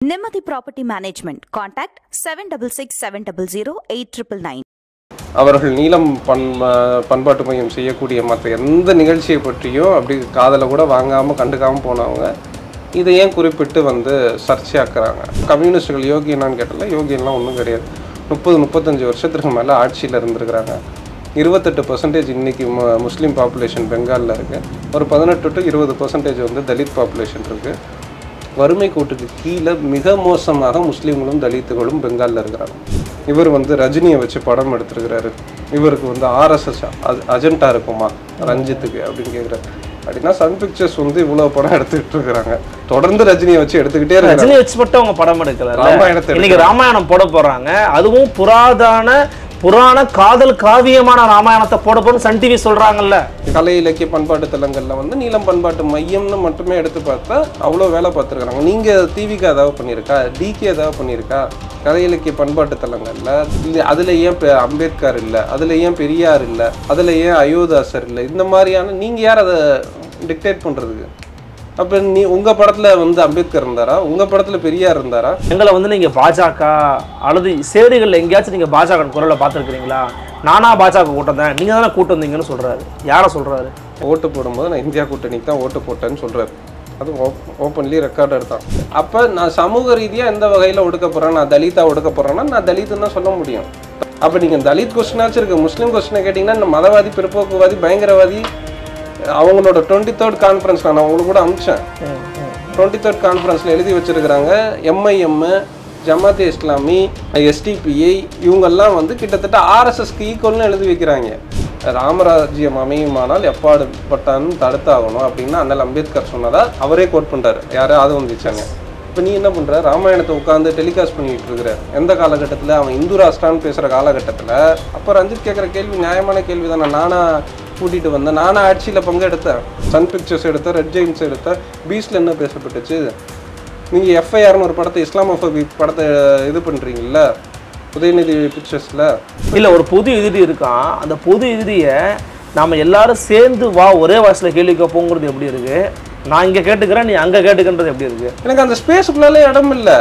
Nemathi Property Management. Contact 7667008999. அவர்கள் நீலம் பண்பாட்டு மையம் செய்யக்கூடிய மற்ற எந்த நிகழ்ச்சியை பற்றியும் அப்படி காதலை கூட வாங்காமல் கண்டுக்காமல் போனவங்க இதை ஏன் குறிப்பிட்டு சர்ச்சையாக்குறாங்க. கம்யூனிஸ்டுகள் யோகி என்னான்னு கேட்டால யோகியெல்லாம் ஒன்றும் கிடையாது. 30-35 வருஷத்துக்கு மேலே ஆட்சியில் இருந்திருக்கிறாங்க. 28% இன்றைக்கி முஸ்லீம் பாப்புலேஷன் பெங்காலில் இருக்குது. ஒரு 18 to 20% தலித் பாப்புலேஷன் இருக்குது. வறுமை கோட்டுக்கு கீழே மிக மோசமாக முஸ்லீம்களும் தலித்துகளும் பெங்காலில் இருக்கிறாங்க. இவர் ரஜினியை வச்சு படம் எடுத்துருக்கிறாரு. இவருக்கு ஆர்எஸ்எஸ் அஜெண்டா இருக்குமா ரஞ்சித்துக்கு அப்படின்னு கேட்குறாரு. அப்படின்னா சன் பிக்சர்ஸ் இவ்வளோ படம் எடுத்துக்கிட்டு இருக்கிறாங்க. தொடர்ந்து ரஜினியை வச்சு எடுத்துக்கிட்டே இருக்காங்க. ரஜினி வச்சு மட்டும் அவங்க படம் எடுக்கல, இன்னைக்கு ராமாயணம் போட போறாங்க. அதுவும் புராண காதல் காவியமான ராமாயணத்தை போட போறோம் சன் டிவி சொல்றாங்கல்ல. கலை இலக்கிய பண்பாட்டு தலங்கள்ல நீலம் பண்பாட்டு மையம்னு மட்டுமே எடுத்து பார்த்தா அவ்வளோ வேலை பார்த்துருக்காங்க. நீங்க டிவிக்கு ஏதாவது பண்ணியிருக்கா, டிகே ஏதாவது பண்ணியிருக்கா? கலை இலக்கிய பண்பாட்டு தலங்கள்ல அதுல ஏன் அம்பேத்கர் இல்லை, அதுல ஏன் பெரியார் இல்லை, அதுல ஏன் அயோத்தாசர் இல்லை? இந்த மாதிரியான நீங்க யார் அதை டிக்டேட் பண்றதுக்கு? அப்ப உங்க படத்துல அம்பேத்கர் இருந்தாரா? உங்க படத்துல பெரியார் இருந்தாரா? எங்களை நீங்க பாஜக அல்லது சேரிகள் எங்கேயாச்சும் நீங்க பாஜக குரலை பார்த்துருக்கீங்களா? நானா பாஜக கூட்டம் தான், நீங்க தானே கூட்டம் வந்தீங்கன்னு சொல்றாரு. யாரை சொல்றாரு? ஓட்டு போடும்போது நான் இந்தியா கூட்டணிக்கு தான் ஓட்டு போட்டேன்னு சொல்றாரு. அது ஓப்பன்லி ரெக்கார்ட் எடுத்தான். அப்போ நான் சமூக ரீதியாக எந்த வகையில் ஒடுக்க போகிறேன், நான் தலித்தா ஒடுக்க போகிறேன்னா நான் தலித்துன்னு தான் சொல்ல முடியும். அப்போ நீங்கள் தலித் கொஸ்டினாச்சும் இருக்குது. முஸ்லீம் கொஸ்டினை கேட்டிங்கன்னா இந்த மதவாதி, பிற்போக்குவாதி, பயங்கரவாதி அவங்களோட 23rd கான்ஃபரன்ஸ் நான் அவங்களுக்கு கூட அனுப்பிச்சேன். 23rd கான்ஃபரன்ஸில் எழுதி வச்சுருக்கிறாங்க. எம்ஐஎம், ஜமாத்தே இஸ்லாமி, எஸ்டிபிஐ இவங்கெல்லாம் கிட்டத்தட்ட ஆர்எஸ்எஸ்க்கு ஈக்குவல்னு எழுதி வைக்கிறாங்க. ராமராஜ்யம் அமையுமானால் எப்பாடுபட்டான்னு தடுத்தாகணும் அப்படின்னு அண்ணல் அம்பேத்கர் சொன்னதா அவரே கோட் பண்ணுறாரு. யாராவது வந்துச்சாங்க. இப்போ நீ என்ன பண்ணுற? ராமாயணத்தை உட்காந்து டெலிகாஸ்ட் பண்ணிக்கிட்டு இருக்கிற எந்த காலகட்டத்தில்? அவன் இந்து ராஷ்டிரான்னு பேசுகிற காலகட்டத்தில். அப்போ ரஞ்சித் கேட்குற கேள்வி நியாயமான கேள்வி தானே. நானா கூட்டிகிட்டு வந்தேன், நானா ஆட்சியில் பங்கெடுத்தேன், சன் பிக்சர்ஸ் எடுத்தேன், ரெட் ஜெயின்ஸ் எடுத்தேன், பீஸில் என்ன பேசப்பட்டுச்சு? நீங்கள் எஃப்ஐஆர்னு ஒரு படத்தை, இஸ்லாமோஃபோபிக் படத்தை இது பண்ணுறீங்கள உதயநிதி பிக்சர்ஸில். இல்லை, ஒரு பொது எதிரி இருக்கான். அந்த பொது எதிரியை நாம் எல்லாரும் சேர்ந்து ஒரே வாசலில் கேள்வி கேட்போங்கிறது எப்படி இருக்குது? நான் இங்கே கேட்டுக்கிறேன், நீ அங்கே கேட்டுக்கிறது எப்படி இருக்குது? எனக்கு அந்த ஸ்பேஸுக்குள்ளாலே இடம் இல்லை.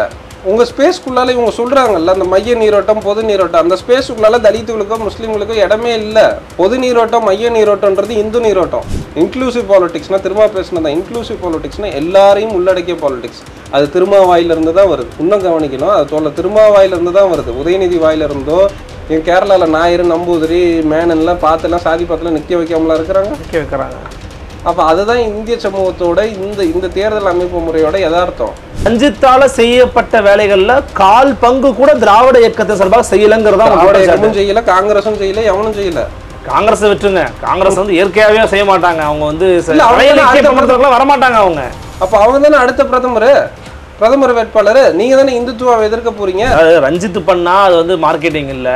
உங்கள் ஸ்பேஸ்க்குள்ளால இவங்க சொல்கிறாங்கல்ல, அந்த மைய நீரோட்டம், பொது நீரோட்டம், அந்த ஸ்பேஸுக்குள்ளால தலித்துகளுக்கோ முஸ்லீம்களுக்கோ இடமே இல்லை. பொது நீரோட்டம், மைய நீரோட்டம்ன்றது இந்து நீரோட்டம். இன்க்ளூசிவ் பாலிடிக்ஸ்னால் திரும்ப பேசினதான். இன்க்ளூசிவ் பாலிடிக்ஸ்னால் எல்லாரையும் உள்ளடக்கிய பாலிடிக்ஸ். அது திருமாவாயிலிருந்து தான் வருது. இன்னும் கவனிக்கணும், அது திருமாவாயிலிருந்து தான் வருது. உதயநிதி வாயிலிருந்தோ என் கேரளாவில் ஞாயிறு, நம்பூதிரி, மேனன்லாம் பார்த்துலாம் சாதி பார்த்துலாம் நிற்க வைக்காமலாம் வைக்கிறாங்க. அப்போ அதுதான் இந்திய சமூகத்தோட இந்த தேர்தல் அமைப்பு முறையோட யதார்த்தம். ரஞ்சித்தால செய்யப்பட்ட வேலைகள்ல 1/4 பங்கு கூட திராவிட இயக்கத்தை சார்பாக செய்யலங்கிறதா. செய்யல, காங்கிரஸும் செய்யல, எவனும் செய்யல. காங்கிரஸ் விட்டுருங்க, காங்கிரஸ் இயற்கையாவே செய்ய மாட்டாங்க. அவங்க வரமாட்டாங்க அவங்க. அப்ப அவங்க தானே அடுத்த பிரதமர் வேட்பாளர். நீங்க தானே இந்துத்துவாவை எதிர்க்க போறீங்க. ரஞ்சித் பண்ணா அது மார்க்கெட்டிங் இல்ல,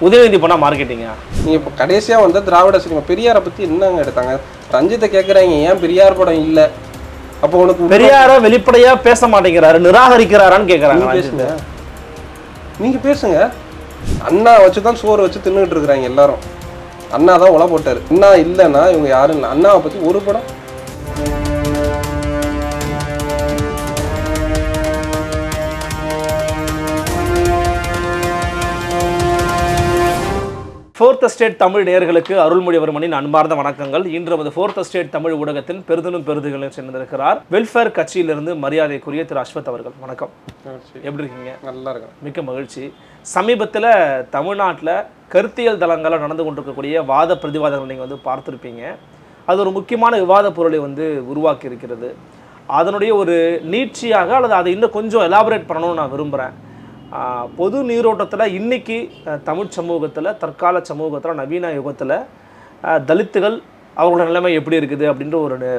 உதயநிதி பண்ணா மார்க்கெட்டிங்கா? நீங்க இப்ப கடைசியா திராவிட சினிமா பெரியாரை பத்தி என்னங்க எடுத்தாங்க? ரஞ்சித்தை கேட்குறாங்க, ஏன் பெரியார் படம் இல்லை? அப்போ உனக்கு பெரியார வெளிப்படையா பேச மாட்டேங்கிறாரு, நிராகரிக்கிறாரான்னு கேட்குறாங்க. நீங்க பேசுங்க. அண்ணா வச்சுதான் சோறு வச்சு தின்னுட்டு இருக்கிறாங்க எல்லாரும். அண்ணா தான் உல போட்டாரு. அண்ணா இல்லைன்னா இவங்க யாரும் இல்லை. அண்ணாவை பத்தி ஒரு படம். ஃபோர்த் எஸ்டேட் தமிழ் நேயர்களுக்கு அருள்மொழிவர்மனின் அன்பார்ந்த வணக்கங்கள். இன்று நமது ஃபோர்த் எஸ்டேட் தமிழ் ஊடகத்தின் பெருதலும் பெருதுகளும் சேர்ந்திருக்கிறார் வெல்ஃபேர் கட்சியிலிருந்து மரியாதைக்குரிய திரு அஸ்வத் அவர்கள். வணக்கம், எப்படி இருக்கீங்க? நல்லா இருக்கேன், மிக்க மகிழ்ச்சி. சமீபத்தில் தமிழ்நாட்டில் கருத்தியல் தளங்களில் நடந்து கொண்டிருக்கக்கூடிய வாத பிரதிவாதங்கள் நீங்கள் பார்த்துருப்பீங்க. அது ஒரு முக்கியமான விவாத பொருளை உருவாக்கி இருக்கிறது. அதனுடைய ஒரு நீட்சியாக அல்லது அதை இன்னும் கொஞ்சம் எலாபரேட் பண்ணணும்னு நான் விரும்புகிறேன். பொது நீரோட்டத்தில் இன்றைக்கி தமிழ் சமூகத்தில், தற்கால சமூகத்தில், நவீன யுகத்தில் தலித்துகள் அவங்களோட நிலைமை எப்படி இருக்குது அப்படின்ற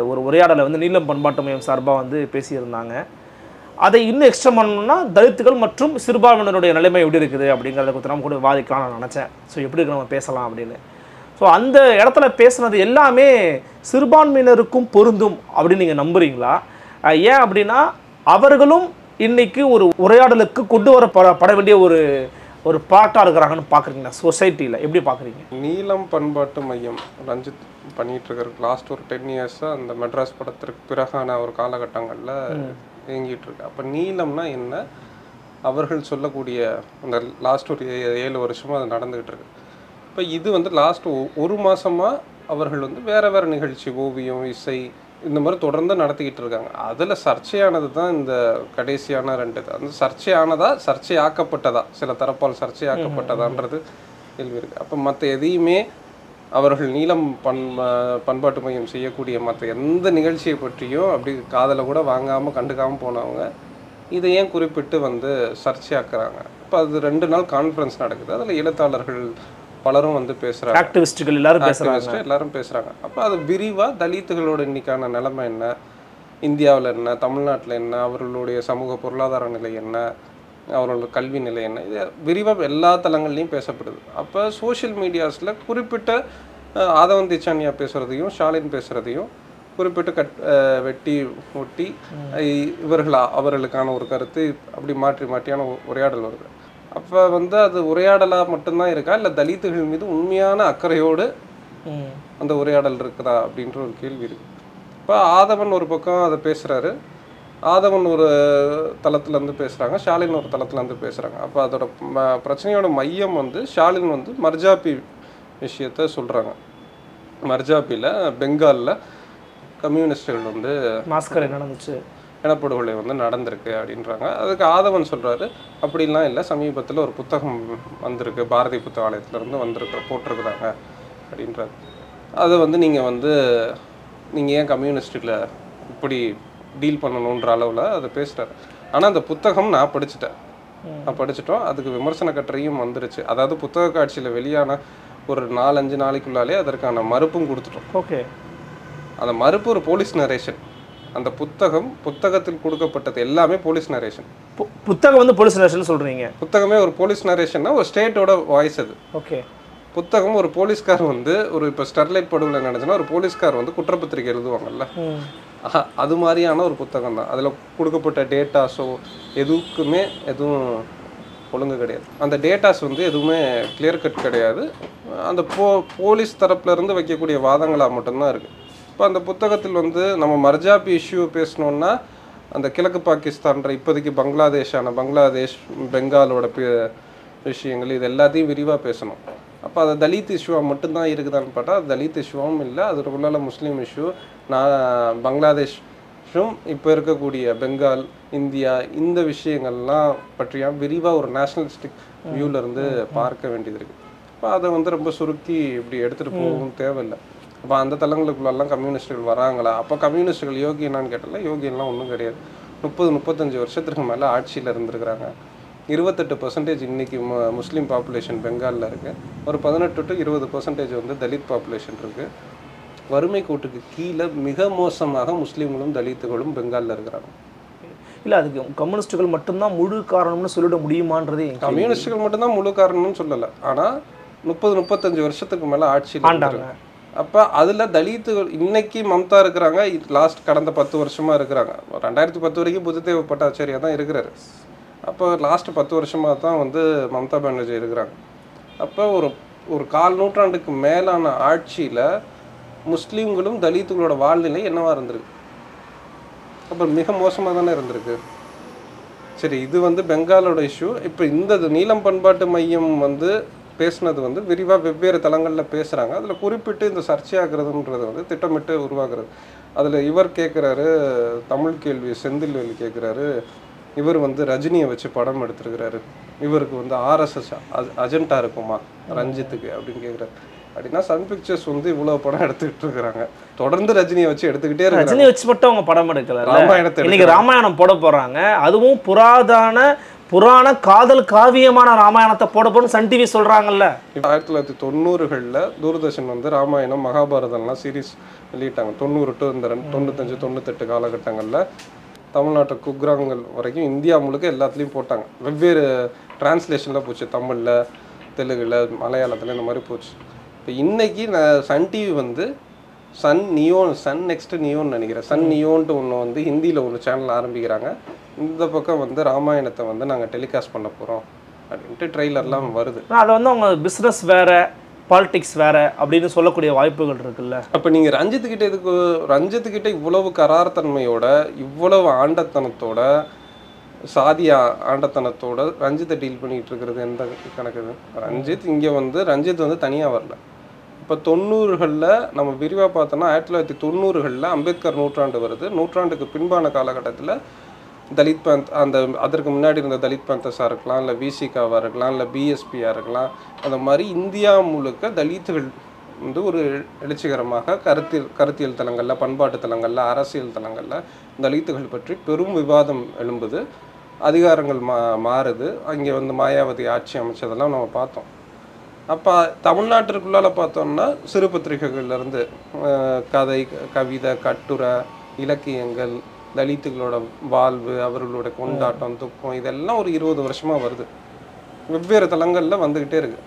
ஒரு உரையாடலை நீலம் பண்பாட்டு மையம் சார்பாக பேசியிருந்தாங்க. அதை இன்னும் எக்ஸ்ட்ரா பண்ணணும்னா தலித்துகள் மற்றும் சிறுபான்மையினருடைய நிலைமை எப்படி இருக்குது அப்படிங்கிறத குறித்து நம்ம கூட விவாதிக்கலாம் நான் நினச்சேன். ஸோ எப்படி இருக்கு நம்ம பேசலாம் அப்படின்னு. ஸோ அந்த இடத்துல பேசுனது எல்லாமே சிறுபான்மையினருக்கும் பொருந்தும் அப்படின்னு நீங்கள் நம்புறீங்களா? ஏன் அப்படின்னா அவர்களும் இன்னைக்கு ஒரு உரையாடலுக்கு கொண்டு வரப்பட வேண்டிய ஒரு பாட்டாக இருக்கிறாங்கன்னு பார்க்குறீங்களா? சொசைட்டியில் எப்படி பார்க்குறீங்க? நீலம் பண்பாட்டு மையம் ரஞ்சித் பண்ணிகிட்டு இருக்கிற லாஸ்ட் ஒரு 10 இயர்ஸாக அந்த மெட்ராஸ் படத்திற்கு பிறகான ஒரு காலகட்டங்களில் இயங்கிட்டு இருக்கு. அப்போ நீளம்னா என்ன, அவர்கள் சொல்லக்கூடிய அந்த லாஸ்ட் ஒரு 7 வருஷமாக அது நடந்துகிட்டு இருக்கு. இப்போ இது வந்து லாஸ்ட் ஒரு மாதமாக அவர்கள் வந்து வேறு நிகழ்ச்சி, ஓவியம், இசை, இந்த மாதிரி தொடர்ந்து நடத்திக்கிட்டு இருக்காங்க. அதில் சர்ச்சையானது தான் இந்த கடைசியான 2 இது. அந்த சர்ச்சையானதா, சர்ச்சையாக்கப்பட்டதா, சில தரப்பால் சர்ச்சையாக்கப்பட்டதான்றது கேள்வி இருக்குது. அப்போ மற்ற எதையுமே அவர்கள் நீளம் பண்பாட்டு மையம் செய்யக்கூடிய மற்ற எந்த நிகழ்ச்சியை பற்றியும் அப்படி காதலை கூட வாங்காமல் கண்டுக்காமல் போனவங்க இதை ஏன் குறிப்பிட்டு வந்து சர்ச்சையாக்குறாங்க. இப்போ அது 2 நாள் கான்ஃபரன்ஸ் நடக்குது. அதில் எழுத்தாளர்கள் பலரும் வந்து பேசுகிறாங்க, ஆக்டிவிஸ்டுகள் எல்லாரும் பேசுகிறாங்க. அப்போ அது விரிவாக தலித்துகளோட இன்னைக்கான நிலைமை என்ன, இந்தியாவில் என்ன, தமிழ்நாட்டில் என்ன, அவர்களுடைய சமூக பொருளாதார நிலை என்ன, அவர்களோட கல்வி நிலை என்ன, இது விரிவாக எல்லா தளங்கள்லையும் பேசப்படுது. அப்போ சோஷியல் மீடியாஸில் குறிப்பிட்ட ஆதவன் திச்சானியா பேசுகிறதையும் ஷாலின் பேசுகிறதையும் குறிப்பிட்டு வெட்டி ஒட்டி அவர்களுக்கான ஒரு கருத்து அப்படி மாற்றியான உரையாடல் வருது. அப்போ வந்து அது உரையாடலாக மட்டும்தான் இருக்கா, இல்லை தலித்துகள் மீது உண்மையான அக்கறையோடு அந்த உரையாடல் இருக்குதா அப்படின்ற ஒரு கேள்வி இருக்குது. இப்போ ஆதவன் ஒரு பக்கம் அதை பேசுகிறாரு, ஆதவன் ஒரு தளத்துலேருந்து பேசுகிறாங்க, ஷாலின் ஒரு தளத்துலேருந்து பேசுகிறாங்க. அப்போ அதோட பிரச்சனையோட மையம் வந்து ஷாலின் வந்து மர்ஜாப்பி விஷயத்த சொல்கிறாங்க. மர்ஜாப்பியில் பெங்காலில் கம்யூனிஸ்டுகள் வந்து மாஸ்கர் நடந்துச்சு, இனப்படுகொலை வந்து நடந்திருக்கு அப்படின்றாங்க. அதுக்கு ஆதவன் சொல்கிறாரு, அப்படிலாம் இல்லை, சமீபத்தில் ஒரு புத்தகம் வந்திருக்கு, பாரதி புத்தகாலயத்துலேருந்து போட்டிருக்குறாங்க அப்படின்றாரு. அதை வந்து நீங்கள் ஏன் கம்யூனிஸ்டில் இப்படி டீல் பண்ணணுன்ற அளவில் அதை பேசுகிறாரு. ஆனால் அந்த புத்தகம் நான் படிச்சுட்டோம், அதுக்கு விமர்சன கட்டுரையும் வந்துருச்சு. அதாவது புத்தக காட்சியில் வெளியான ஒரு 4-5 நாளைக்குள்ளாலே அதற்கான மறுப்பும் கொடுத்துட்டோம். ஓகே, அந்த மறுப்பு ஒரு போலீஸ் நரேஷன். அந்த புத்தகத்தில் கொடுக்கப்பட்டது எல்லாமே போலீஸ் நரேஷன். புத்தகம் வந்து போலீஸ் நரேஷன் சொல்கிறீங்க? புத்தகமே ஒரு போலீஸ் நரேஷன்னா ஒரு ஸ்டேட்டோட வாய்ஸ் அது. ஓகே, புத்தகம் ஒரு போலீஸ்கார் வந்து இப்போ ஸ்டெர்லைட் படுகொலை நடந்துச்சுன்னா ஒரு போலீஸ்கார் வந்து குற்றப்பத்திரிக்கை எழுதுவாங்கல்ல, அது மாதிரியான ஒரு புத்தகம் தான். அதில் கொடுக்கப்பட்ட டேட்டாஸோ எதுவும் ஒழுங்கு கிடையாது. அந்த டேட்டாஸ் வந்து எதுவுமே கிளியர் கட் கிடையாது. அந்த போலீஸ் தரப்புலேருந்து வைக்கக்கூடிய வாதங்களாக மட்டும்தான் இருக்குது. இப்போ அந்த புத்தகத்தில் வந்து நம்ம மர்ஜாப்பி இஷ்யூ பேசணுன்னா அந்த கிழக்கு பாகிஸ்தான்ற இப்போதைக்கு பங்களாதேஷ் பெங்காலோட விஷயங்கள் இது எல்லாத்தையும் விரிவாக பேசணும். அப்போ அது தலித் இஷ்யூவாக மட்டும்தான் இருக்குதான்னு பார்த்தா அது தலித் இஷ்யூவும் இல்லை, அதுக்குள்ளால முஸ்லீம் இஷ்யூ, பங்களாதேஷும் இப்போ இருக்கக்கூடிய பெங்கால், இந்தியா, இந்த விஷயங்கள்லாம் பற்றியா விரிவாக ஒரு நேஷ்னலிஸ்டிக் வியூவிலேருந்து பார்க்க வேண்டியது இருக்குது. இப்போ அதை வந்து ரொம்ப சுருக்கி இப்படி எடுத்துகிட்டு போகவும் தேவையில்லை. அப்போ அந்த தளங்களுக்குள்ளெல்லாம் கம்யூனிஸ்டுகள் வராங்களா? அப்போ கம்யூனிஸ்டுகள் யோகி என்னான்னு கேட்டால யோகியெல்லாம் ஒன்றும் கிடையாது. 30-35 வருஷத்துக்கு மேலே ஆட்சியில் இருந்துருக்குறாங்க. 28% இன்னைக்கு முஸ்லீம் பாப்புலேஷன் பெங்காலில் இருக்குது. ஒரு 18-20% வந்து தலித் பாப்புலேஷன் இருக்குது. வறுமை கோட்டுக்கு கீழே மிக மோசமாக முஸ்லீம்களும் தலித்துகளும் பெங்காலில் இருக்கிறாங்க. இல்லை, அதுக்கு கம்யூனிஸ்டுகள் மட்டும்தான் முழு காரணம்னு சொல்லிட முடியுமான்றது? கம்யூனிஸ்டுகள் மட்டும்தான் முழு காரணம்னு சொல்லலை, ஆனால் 30-35 வருஷத்துக்கு மேலே ஆட்சியில் இருக்காங்க. அப்போ அதில் தலித்துகள் இன்னைக்கு மம்தா இருக்கிறாங்க, கடந்த 10 வருஷமாக இருக்கிறாங்க. 2010 வரைக்கும் புதுதேவ பட்டாச்சாரியா தான் இருக்கிறாரு. அப்போ லாஸ்ட் 10 வருஷமாக தான் வந்து மம்தா பானர்ஜி இருக்கிறாங்க. அப்போ ஒரு 1/4 நூற்றாண்டுக்கு மேலான ஆட்சியில் முஸ்லீம்களும் தலித்துகளோட வாழ்நிலை என்னவா இருந்திருக்கு? அப்போ மிக மோசமாக தானே இருந்திருக்கு. சரி, இது வந்து பெங்காலோட இஷ்யூ. இப்போ இந்த நீலம் பண்பாட்டு மையம் வந்து பேசுனது வந்து விரிவாக வெவ்வேறு தளங்களில் பேசுகிறாங்க. அதில் குறிப்பிட்டு இந்த சர்ச்சையாகிறதுன்றது வந்து திட்டமிட்டு உருவாக்குறது. அதில் இவர் கேட்குறாரு, தமிழ் கேள்வி செந்தில்வேல் கேட்குறாரு, இவர் வந்து ரஜினியை வச்சு படம் எடுத்துருக்கிறாரு, இவருக்கு வந்து ஆர்எஸ்எஸ் அஜெண்டா இருக்குமா ரஞ்சித்துக்கு அப்படின்னு கேட்குறாரு. அப்படின்னா சன் பிக்சர்ஸ் வந்து இவ்வளோ படம் எடுத்துக்கிட்டு இருக்கிறாங்க, தொடர்ந்து ரஜினியை வச்சு எடுத்துக்கிட்டே இருக்காங்க. ரஜினி வச்சு மட்டும் அவங்க படம் எடுக்கல, ராமாயணத்தை இன்னைக்கு ராமாயணம் போட போகிறாங்க. அதுவும் புராண காதல் காவியமான ராமாயணத்தை போட போகணும்னு சன் டிவி சொல்கிறாங்கல்ல. 1990களில் தூர்தர்ஷன் வந்து ராமாயணம் மகாபாரதம்லாம் சீரீஸ் வெளியிட்டாங்க. 90 to 95-98 காலகட்டங்களில் தமிழ்நாட்டு குக்கிராமங்கள் வரைக்கும் இந்தியா முழுக்க எல்லாத்துலேயும் போட்டாங்க. வெவ்வேறு டிரான்ஸ்லேஷனில் போச்சு, தமிழில், தெலுங்கில், மலையாளத்தில், இந்த மாதிரி போச்சு. இப்போ இன்றைக்கி சன் டிவி வந்து சன் நெக்ஸ்ட் நியோன்னு நினைக்கிறேன், சன் நியோன்ட்டு ஒன்று வந்து ஹிந்தியில் ஒரு சேனல் ஆரம்பிக்கிறாங்க. இந்த பக்கம் வந்து ராமாயணத்தை வந்து நாங்கள் டெலிகாஸ்ட் பண்ண போகிறோம் அப்படின்ட்டு ட்ரெய்லர்லாம் வருது. அதை வந்து அவங்க பிஸ்னஸ் வேறு, பாலிடிக்ஸ் வேற அப்படின்னு சொல்லக்கூடிய வாய்ப்புகள் இருக்குல்ல. அப்போ நீங்கள் ரஞ்சித்துக்கிட்ட இவ்வளவு கரார்த்தன்மையோட, இவ்வளவு ஆண்டத்தனத்தோட, சாதிய ஆண்டத்தனத்தோட ரஞ்சித்தை டீல் பண்ணிட்டு இருக்கிறது எந்த கணக்குது? ரஞ்சித் வந்து தனியாக வரல. இப்போ 90களில் நம்ம விரிவாக பார்த்தோன்னா 1990களில் அம்பேத்கர் நூற்றாண்டு வருது. நூற்றாண்டுக்கு பின்பான காலகட்டத்தில் தலித் அதற்கு முன்னாடி இருந்த தலித் பேந்தர்ஸாக இருக்கலாம், இல்லை விசிகாவாக இருக்கலாம், இல்லை பிஎஸ்பியாக இருக்கலாம், அந்த மாதிரி இந்தியா முழுக்க தலித்துகள் வந்து ஒரு எழுச்சிகரமாக கருத்தியல் தளங்களில், பண்பாட்டு தளங்களில், அரசியல் தளங்களில் தலித்துகள் பற்றி பெரும் விவாதம் எழும்புது. அதிகாரங்கள் மாறுது. அங்கே வந்து மாயாவதி ஆட்சி அமைச்சதெல்லாம் நம்ம பார்த்தோம். அப்போ தமிழ்நாட்டிற்குள்ளால பார்த்தோம்னா சிறு பத்திரிகைகள்லேருந்து கதை, கவிதை, கட்டுரை, இலக்கியங்கள், தலித்துகளோட வாழ்வு, அவர்களோட கொண்டாட்டம், துக்கம், இதெல்லாம் ஒரு 20 வருஷமாக வருது. வெவ்வேறு தளங்களில் வந்துக்கிட்டே இருக்குது.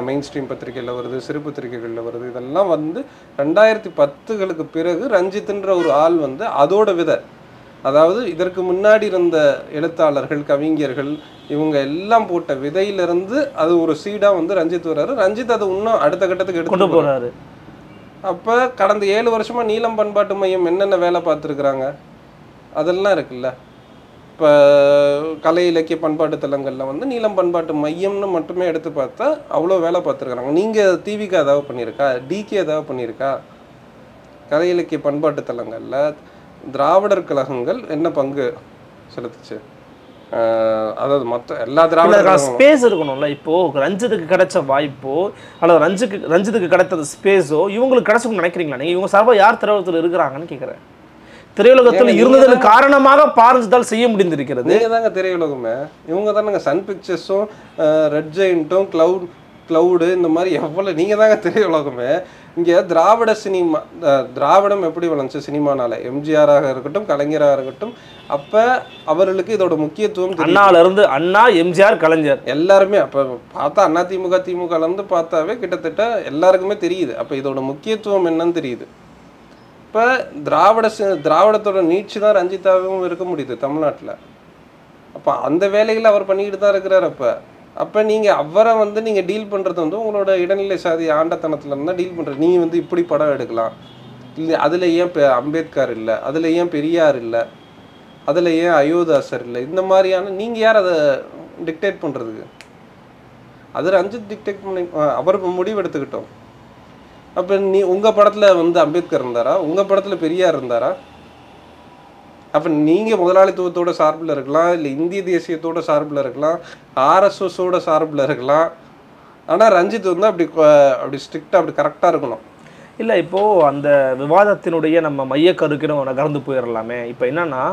மெயின் ஸ்ட்ரீம் பத்திரிகையில் வருது, சிறு பத்திரிகைகளில் வருது. இதெல்லாம் வந்து 2010களுக்கு பிறகு ரஞ்சித்ன்ற ஒரு ஆள் வந்து அதோட அதாவது இதற்கு முன்னாடி இருந்த எழுத்தாளர்கள், கவிஞர்கள், இவங்க எல்லாம் போட்ட விதையிலிருந்து அது ஒரு சீடாக வந்து ரஞ்சித் வர்றாரு. ரஞ்சித் அதை இன்னும் அடுத்த கட்டத்துக்கு எடுத்து போகிறாரு. அப்போ கடந்த 7 வருஷமாக நீலம் பண்பாட்டு மையம் என்னென்ன வேலை பார்த்துருக்குறாங்க அதெல்லாம் இருக்குல்ல. இப்போ கலை இலக்கிய பண்பாட்டு தலங்களில் வந்து நீலம் பண்பாட்டு மையம்னு மட்டுமே எடுத்து பார்த்தா அவ்வளோ வேலை பார்த்துருக்குறாங்க. நீங்கள் டிவிக்கு ஏதாவது பண்ணியிருக்கா? டிகே ஏதாவது பண்ணியிருக்கா? கலை இலக்கிய பண்பாட்டு தலங்களில் திராவிடர் கழகங்கள் என்ன பங்கு செலுத்துச்சு? அதாவது மற்ற எல்லா திராவிட ஸ்பேஸ் இருக்கணும்ல. இப்போ ரஞ்சித்துக்கு கிடைச்ச வாய்ப்போ அல்லது ரஞ்சித்துக்கு கிடைச்ச ஸ்பேஸோ இவங்களுக்கு கிடைச்சுன்னு நினைக்கிறீங்களா? நீங்கள் இவங்க சார்பாக யார் திரையுலகத்தில் இருக்கிறாங்கன்னு கேட்குறேன். திரையுலகத்தில் இருந்ததன் காரணமாக பாரஞ்சித்தால் செய்ய முடிந்திருக்கிறது. நீங்கள் தாங்க திரையுலகமே. இவங்க தானேங்க சன் பிக்சர்ஸும் ரெட் ஜெயிண்ட்டும் க்ளவுடு இந்த மாதிரி எவ்வளோ. நீங்கள் தாங்க திரையுலகமே. இங்கே திராவிடம் எப்படி வளர்ந்துச்சு சினிமானால? எம்ஜிஆராக இருக்கட்டும், கலைஞராக இருக்கட்டும், அப்போ அவர்களுக்கு இதோட முக்கியத்துவம் அண்ணாவிலிருந்து அண்ணா, எம்ஜிஆர், கலைஞர் எல்லாருமே அப்போ பார்த்தா அண்ணா திமுகலேருந்து பார்த்தாவே கிட்டத்தட்ட எல்லாருக்குமே தெரியுது. அப்போ இதோட முக்கியத்துவம் என்னன்னு தெரியுது. இப்போ திராவிடத்தோட நீட்சி தான் ரஞ்சித்தாகவும் இருக்க முடியுது தமிழ்நாட்டில். அப்போ அந்த வேலைகளை அவர் பண்ணிக்கிட்டு தான் இருக்கிறார். அப்போ நீங்கள் அவரை வந்து நீங்கள் டீல் பண்ணுறது வந்து உங்களோட இடைநிலை சாதி ஆண்டத்தனத்தில் இருந்தால் டீல் பண்ணுறது. நீங்கள் வந்து இப்படி படம் எடுக்கலாம், இல்லை அதில் ஏன் அம்பேத்கர் இல்லை, அதில் ஏன் பெரியார் இல்லை, அதில் ஏன் அயோத்தாசர் இல்லை, இந்த மாதிரியான நீங்கள் யார் அதை டிக்டேட் பண்ணுறதுக்கு? அது ரஞ்சித் டிக்டேட் பண்ணி அவர் முடிவு எடுத்துக்கிட்டோம். அப்போ உங்கள் படத்தில் வந்து அம்பேத்கர் இருந்தாரா? உங்கள் படத்தில் பெரியார் இருந்தாரா? அப்போ நீங்கள் முதலாளித்துவத்தோட சார்பில் இருக்கலாம், இல்லை இந்திய தேசியத்தோட சார்பில் இருக்கலாம், ஆர்எஸ்எஸோட சார்பில் இருக்கலாம். ஆனால் ரஞ்சித் வந்து அப்படி ஸ்ட்ரிக்டாக அப்படி கரெக்டாக இருக்கணும். இல்லை, இப்போது அந்த விவாதத்தினுடைய நம்ம மையக்கருக்கு நம்ம நகர்ந்து போயிடலாமே. இப்போ என்னென்னா,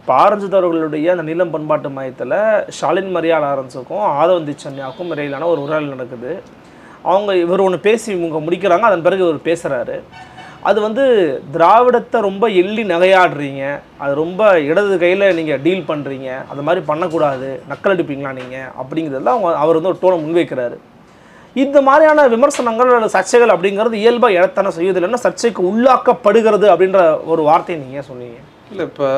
பாரஞ்சித் அவர்களுடைய அந்த நீலம் பண்பாட்டு மையத்தில் ஷாலின் மரியா லாரன்ஸுக்கும் ஆதவந்தி சன்யாவுக்கும் இடையிலான ஒரு உரையாடல் நடக்குது. இவர் ஒன்று பேசி இவங்க முடிக்கிறாங்க. அதன் பிறகு இவர் பேசுகிறாரு. அது வந்து திராவிடத்தை ரொம்ப எள்ளி நகையாடுறீங்க, அது ரொம்ப இடது கையில் நீங்கள் டீல் பண்ணுறீங்க, அது மாதிரி பண்ணக்கூடாது, நக்கல் அடிப்பீங்களா நீங்கள் அப்படிங்கிறதுலாம் அவர் வந்து ஒரு டோனை முன்வைக்கிறாரு. இந்த மாதிரியான விமர்சனங்கள் அல்லது சர்ச்சைகள் அப்படிங்கிறது இயல்பாக இடத்தான செய்யுது. இல்லைன்னா சர்ச்சைக்கு உள்ளாக்கப்படுகிறது அப்படின்ற ஒரு வார்த்தையை நீங்கள் சொன்னீங்க. இல்லை, இப்போ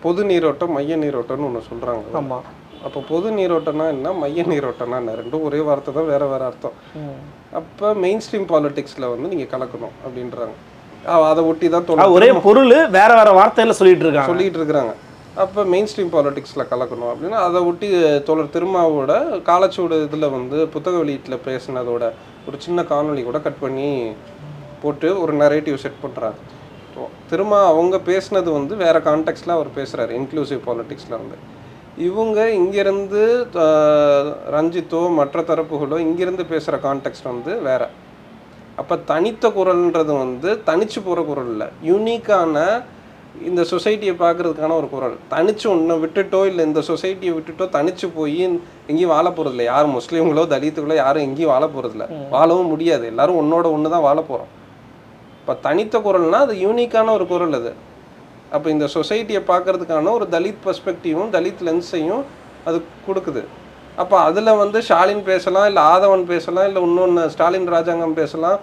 பொது நீரோட்டம், மைய நீரோட்டம்னு ஒன்று சொல்கிறாங்க. ஆமாம். அப்போ பொது நீரோட்டம்னா என்ன, மைய நீரோட்டம்னா என்ன? ரெண்டும் ஒரே வார்த்தை தான், வேறு அர்த்தம். அப்போ மெயின் ஸ்ட்ரீம் பாலிடிக்ஸில் வந்து நீங்கள் கலக்கணும் அப்படின்றாங்க. அதை ஒட்டி தான் ஒரே பொருள் வேறு வார்த்தையில் சொல்லிட்டு இருக்கிறாங்க. அப்போ மெயின் ஸ்ட்ரீம் பாலிடிக்ஸில் கலக்கணும் அப்படின்னா அதை ஒட்டி தோழர் திருமாவோட காலச்சூடு இதில் வந்து புத்தக வெளியீட்டில் பேசினதோட ஒரு சின்ன காணொலி கூட கட் பண்ணி போட்டு ஒரு நரேட்டிவ் செட் பண்ணுறாங்க. திருமா அவங்க பேசினது வந்து வேறு கான்டெக்ஸ்டில் அவர் பேசுகிறார், இன்க்ளூசிவ் பாலிடிக்ஸில் வந்து. இவங்க இங்கேருந்து ரஞ்சித்தோ மற்ற தரப்புகளோ இங்கேருந்து பேசுகிற கான்டெக்ஸ்ட் வந்து வேறு. அப்போ தனித்த குரல்ன்றது வந்து தனிச்சு போகிற குரல் இல்லை, யூனிக்கான இந்த சொசைட்டியை பார்க்குறதுக்கான ஒரு குரல். தனிச்சு ஒன்று விட்டுட்டோ இல்லை இந்த சொசைட்டியை விட்டுட்டோ தனிச்சு போய் எங்கேயும் வாழ போகிறதில்ல. யாரும் முஸ்லீம்களோ தலித்துகளோ யாரும் எங்கேயும் வாழ போகிறதில்ல, வாழவும் முடியாது. எல்லோரும் ஒன்று தான் வாழ போகிறோம். இப்போ தனித்த குரல்னால் அது யூனிக்கான ஒரு குரல் அது. அப்போ இந்த சொசைட்டியை பார்க்குறதுக்கான ஒரு தலித் பெர்ஸ்பெக்டிவும் தலித் லென்ஸையும் அது கொடுக்குது. அப்போ அதில் வந்து ஸ்டாலின் பேசலாம், இல்லை ஆதவன் பேசலாம், இல்லை இன்னொன்று ஸ்டாலின் ராஜாங்கம் பேசலாம்,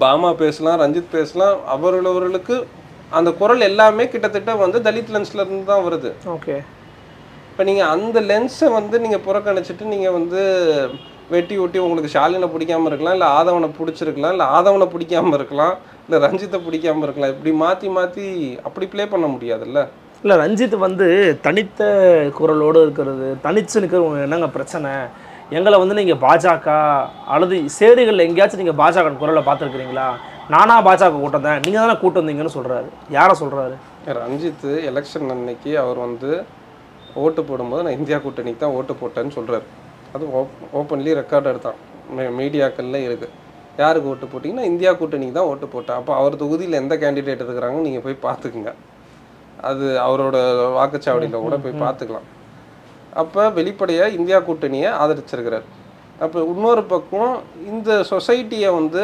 பாமா பேசலாம், ரஞ்சித் பேசலாம். அவர்களுக்கு அந்த குரல் எல்லாமே கிட்டத்தட்ட வந்து தலித் லென்ஸ்லேருந்து தான் வருது. ஓகே. இப்போ நீங்கள் அந்த லென்ஸை வந்து நீங்கள் புறக்கணிச்சிட்டு நீங்கள் வந்து வெட்டி ஒட்டி உங்களுக்கு ஷாலினை பிடிக்காம இருக்கலாம், இல்லை ஆதவனை பிடிச்சிருக்கலாம், இல்லை ஆதவனை பிடிக்காம இருக்கலாம், இல்லை ரஞ்சித்தை பிடிக்காம இருக்கலாம். இப்படி மாற்றி மாற்றி அப்படி ப்ளே பண்ண முடியாதுல்ல. இல்லை, ரஞ்சித் வந்து தனித்த குரலோடு இருக்கிறது, தனிச்சு நிற்கிறது என்னங்க பிரச்சனை? எங்களை வந்து நீங்கள் பாஜக அல்லது சேரிகளில் எங்கேயாச்சும் நீங்கள் பாஜக குரலை பார்த்துருக்குறீங்களா? நானா பாஜக கூட்டம் தான், நீங்கள் தானே கூட்டம் வந்தீங்கன்னு சொல்கிறாரு. யாரை சொல்கிறாரு? ரஞ்சித் எலெக்ஷன் அன்னைக்கு அவர் வந்து ஓட்டு போடும்போது நான் இந்தியா கூட்டணிக்கு தான் ஓட்டு போட்டேன்னு சொல்கிறார். அது ஓப்பன்லி ரெக்கார்டு எடுத்தான், மீடியாக்களில் இருக்குது. யாருக்கு ஓட்டு போட்டிங்கன்னா இந்தியா கூட்டணிக்கு தான் ஓட்டு போட்டேன். அப்போ அவர் தொகுதியில் எந்த கேண்டிடேட் இருக்கிறாங்கன்னு நீங்கள் போய் பார்த்துக்குங்க. அது அவரோட வாக்குச்சாவடியில் கூட போய் பார்த்துக்கலாம். அப்போ வெளிப்படையாக இந்தியா கூட்டணியை ஆதரிச்சிருக்கிறார். அப்போ இன்னொரு பக்கம் இந்த சொசைட்டியை வந்து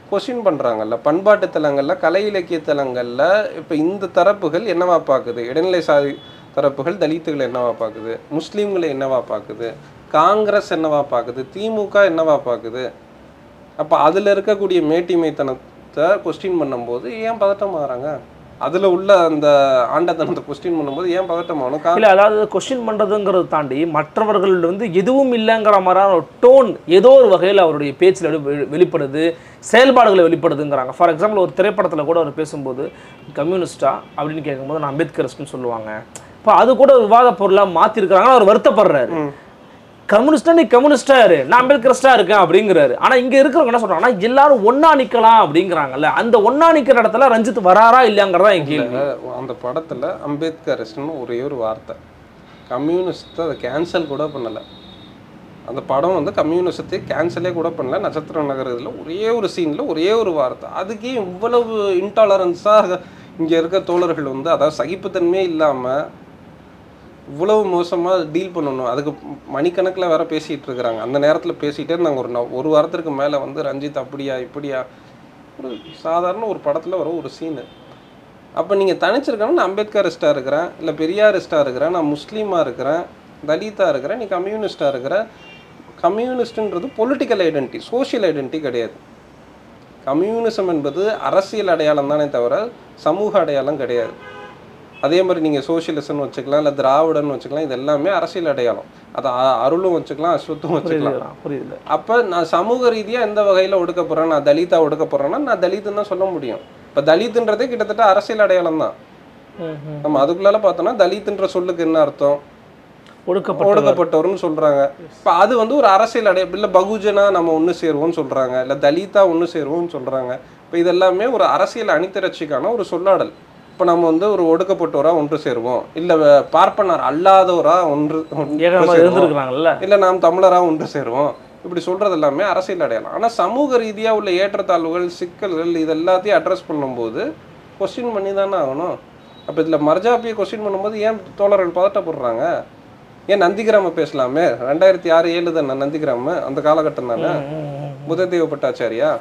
கொஸ்டின் பண்ணுறாங்கல்ல, பண்பாட்டு தலங்களில், கலை இலக்கிய தலங்களில். இப்போ இந்த தரப்புகள் என்னவா பார்க்குது? இடைநிலை சாதி தரப்புகள் தலித்துகளை என்னவா பார்க்குது? முஸ்லீம்களை என்னவா பார்க்குது? காங்கிரஸ் என்னவா பார்க்குது? திமுக என்னவா பார்க்குது? அப்போ அதில் இருக்கக்கூடிய மேட்டிமைத்தனத்தை கொஸ்டின் பண்ணும்போது ஏன் பதட்டம் ஆகிறாங்க? அதில் உள்ள அந்த ஆண்டத்தனத்தை கொஸ்டின் பண்ணும்போது ஏன் பதட்டம் ஆகணும்? இல்லை, அதாவது கொஸ்டின் பண்ணுறதுங்கிறத தாண்டி மற்றவர்கள் வந்து எதுவும் இல்லைங்கிற மாதிரியான ஒரு டோன் ஏதோ ஒரு வகையில் அவருடைய பேச்சில் வெளிப்படுது, செயல்பாடுகளை வெளிப்படுதுங்கிறாங்க. ஃபார் எக்ஸாம்பிள், ஒரு திரைப்படத்தில் கூட அவர் பேசும்போது கம்யூனிஸ்டா அப்படின்னு கேட்கும்போது நான் அம்பேத்கரிஸ்ட்னு சொல்லுவாங்க. இப்போ அது கூட விவாத பொருளாக மாற்றிருக்கிறாங்கன்னு அவர் வருத்தப்படுறாரு. கம்யூனிஸ்டா நீ கம்யூனிஸ்டா இரு, நான் அம்பேத்கரிஸ்டா இருக்கேன் அப்படிங்கிறாரு. ஆனால் இங்கே இருக்கிறவங்க என்ன சொல்கிறாங்கன்னா எல்லாரும் ஒன்றா நிற்கலாம் அப்படிங்கிறாங்கல்ல. அந்த ஒன்றா நிற்கிற இடத்துல ரஞ்சித் வராரா இல்லையாங்கிறதா என் கேள்வி. அந்த படத்தில் அம்பேத்கரிஸ்ட்னு ஒரே ஒரு வார்த்தை, கம்யூனிஸ்ட் அதை கேன்சல் கூட பண்ணலை. அந்த படம் வந்து கம்யூனிஸ்டத்தை கேன்சலே கூட பண்ணல. நட்சத்திர நகரத்தில் ஒரே ஒரு சீனில் ஒரே ஒரு வார்த்தை. அதுக்கே இவ்வளவு இன்டாலரன்ஸாக இங்கே இருக்க தோழர்கள் வந்து, அதாவது சகிப்புத்தன்மையே இல்லாமல் இவ்வளவு மோசமாக டீல் பண்ணணும். அதுக்கு மணிக்கணக்கில் வேற பேசிகிட்டு இருக்கிறாங்க. அந்த நேரத்தில் பேசிகிட்டே இருந்தாங்க. ஒரு வாரத்துக்கு மேலே வந்து ரஞ்சித் அப்படியா இப்படியா, ஒரு சாதாரண ஒரு படத்தில் வர ஒரு சீனு. அப்போ நீங்கள் தனிச்சிருக்கணும், நான் அம்பேத்கரிஸ்டாக இருக்கிறேன், இல்லை பெரியாரிஸ்டாக இருக்கிறேன், நான் முஸ்லீமாக இருக்கிறேன், தலித்தாக இருக்கிறேன், நீ கம்யூனிஸ்டாக இருக்கிற. கம்யூனிஸ்ட்ன்றது பொலிட்டிக்கல் ஐடென்டிட்டி, சோஷியல் ஐடென்டிட்டி கிடையாது. கம்யூனிசம் என்பது அரசியல் அடையாளம் தானே தவிர சமூக அடையாளம் கிடையாது. அதே மாதிரி நீங்கள் சோஷியலிசம்னு வச்சுக்கலாம், இல்லை திராவிடன்னு வச்சுக்கலாம், இது எல்லாமே அரசியல் அடையாளம். அதை அருளும் வச்சுக்கலாம், அஸ்வத்தும் வச்சுக்கலாம். புரியுது. அப்போ நான் சமூக ரீதியாக எந்த வகையில் ஒடுக்க போகிறேன், நான் தலிதா ஒடுக்க போகிறேன்னா நான் தலித்துன்னு தான் சொல்ல முடியும். இப்போ தலித்துன்றதே கிட்டத்தட்ட அரசியல் அடையாளம் தான். நம்ம அதுக்குள்ளால பார்த்தோம்னா தலித்துன்ற சொல்லுக்கு என்ன அர்த்தம்? ஒடுக்கப்பட்டவர்னு சொல்கிறாங்க. இப்போ அது வந்து ஒரு அரசியல் அடையாளம். இல்லை பகுஜனா நம்ம ஒன்று சேருவோம்னு சொல்கிறாங்க, இல்லை தலிதா ஒன்று சேருவோம்னு சொல்கிறாங்க. இப்போ இதெல்லாமே ஒரு அரசியல் அணிதிரட்சிக்கான ஒரு சொல்லாடல். இப்போ நம்ம வந்து ஒரு ஒடுக்கப்பட்டவராக ஒன்று சேருவோம், இல்லை பார்ப்பனர் அல்லாதவராக ஒன்று இருந்திருக்கிறாங்கல்ல, இல்லை நாம் தமிழராக ஒன்று சேருவோம், இப்படி சொல்கிறது எல்லாமே அரசியல் அடையாளம். ஆனால் சமூக ரீதியாக உள்ள ஏற்றத்தாழ்வுகள், சிக்கல்கள், இது எல்லாத்தையும் அட்ரஸ் பண்ணும்போது கொஸ்டின் பண்ணி தானே ஆகணும். அப்போ இதில் மர்ஜாப்பியை கொஸ்டின் பண்ணும்போது ஏன் தோழர்கள் பதட்டப்படுறாங்க? ஏன் நந்திகிராம பேசலாமே? 2006-07 தானே நந்திகிராம, அந்த காலகட்டம் தானே, புததேவ பட்டாச்சாரியா.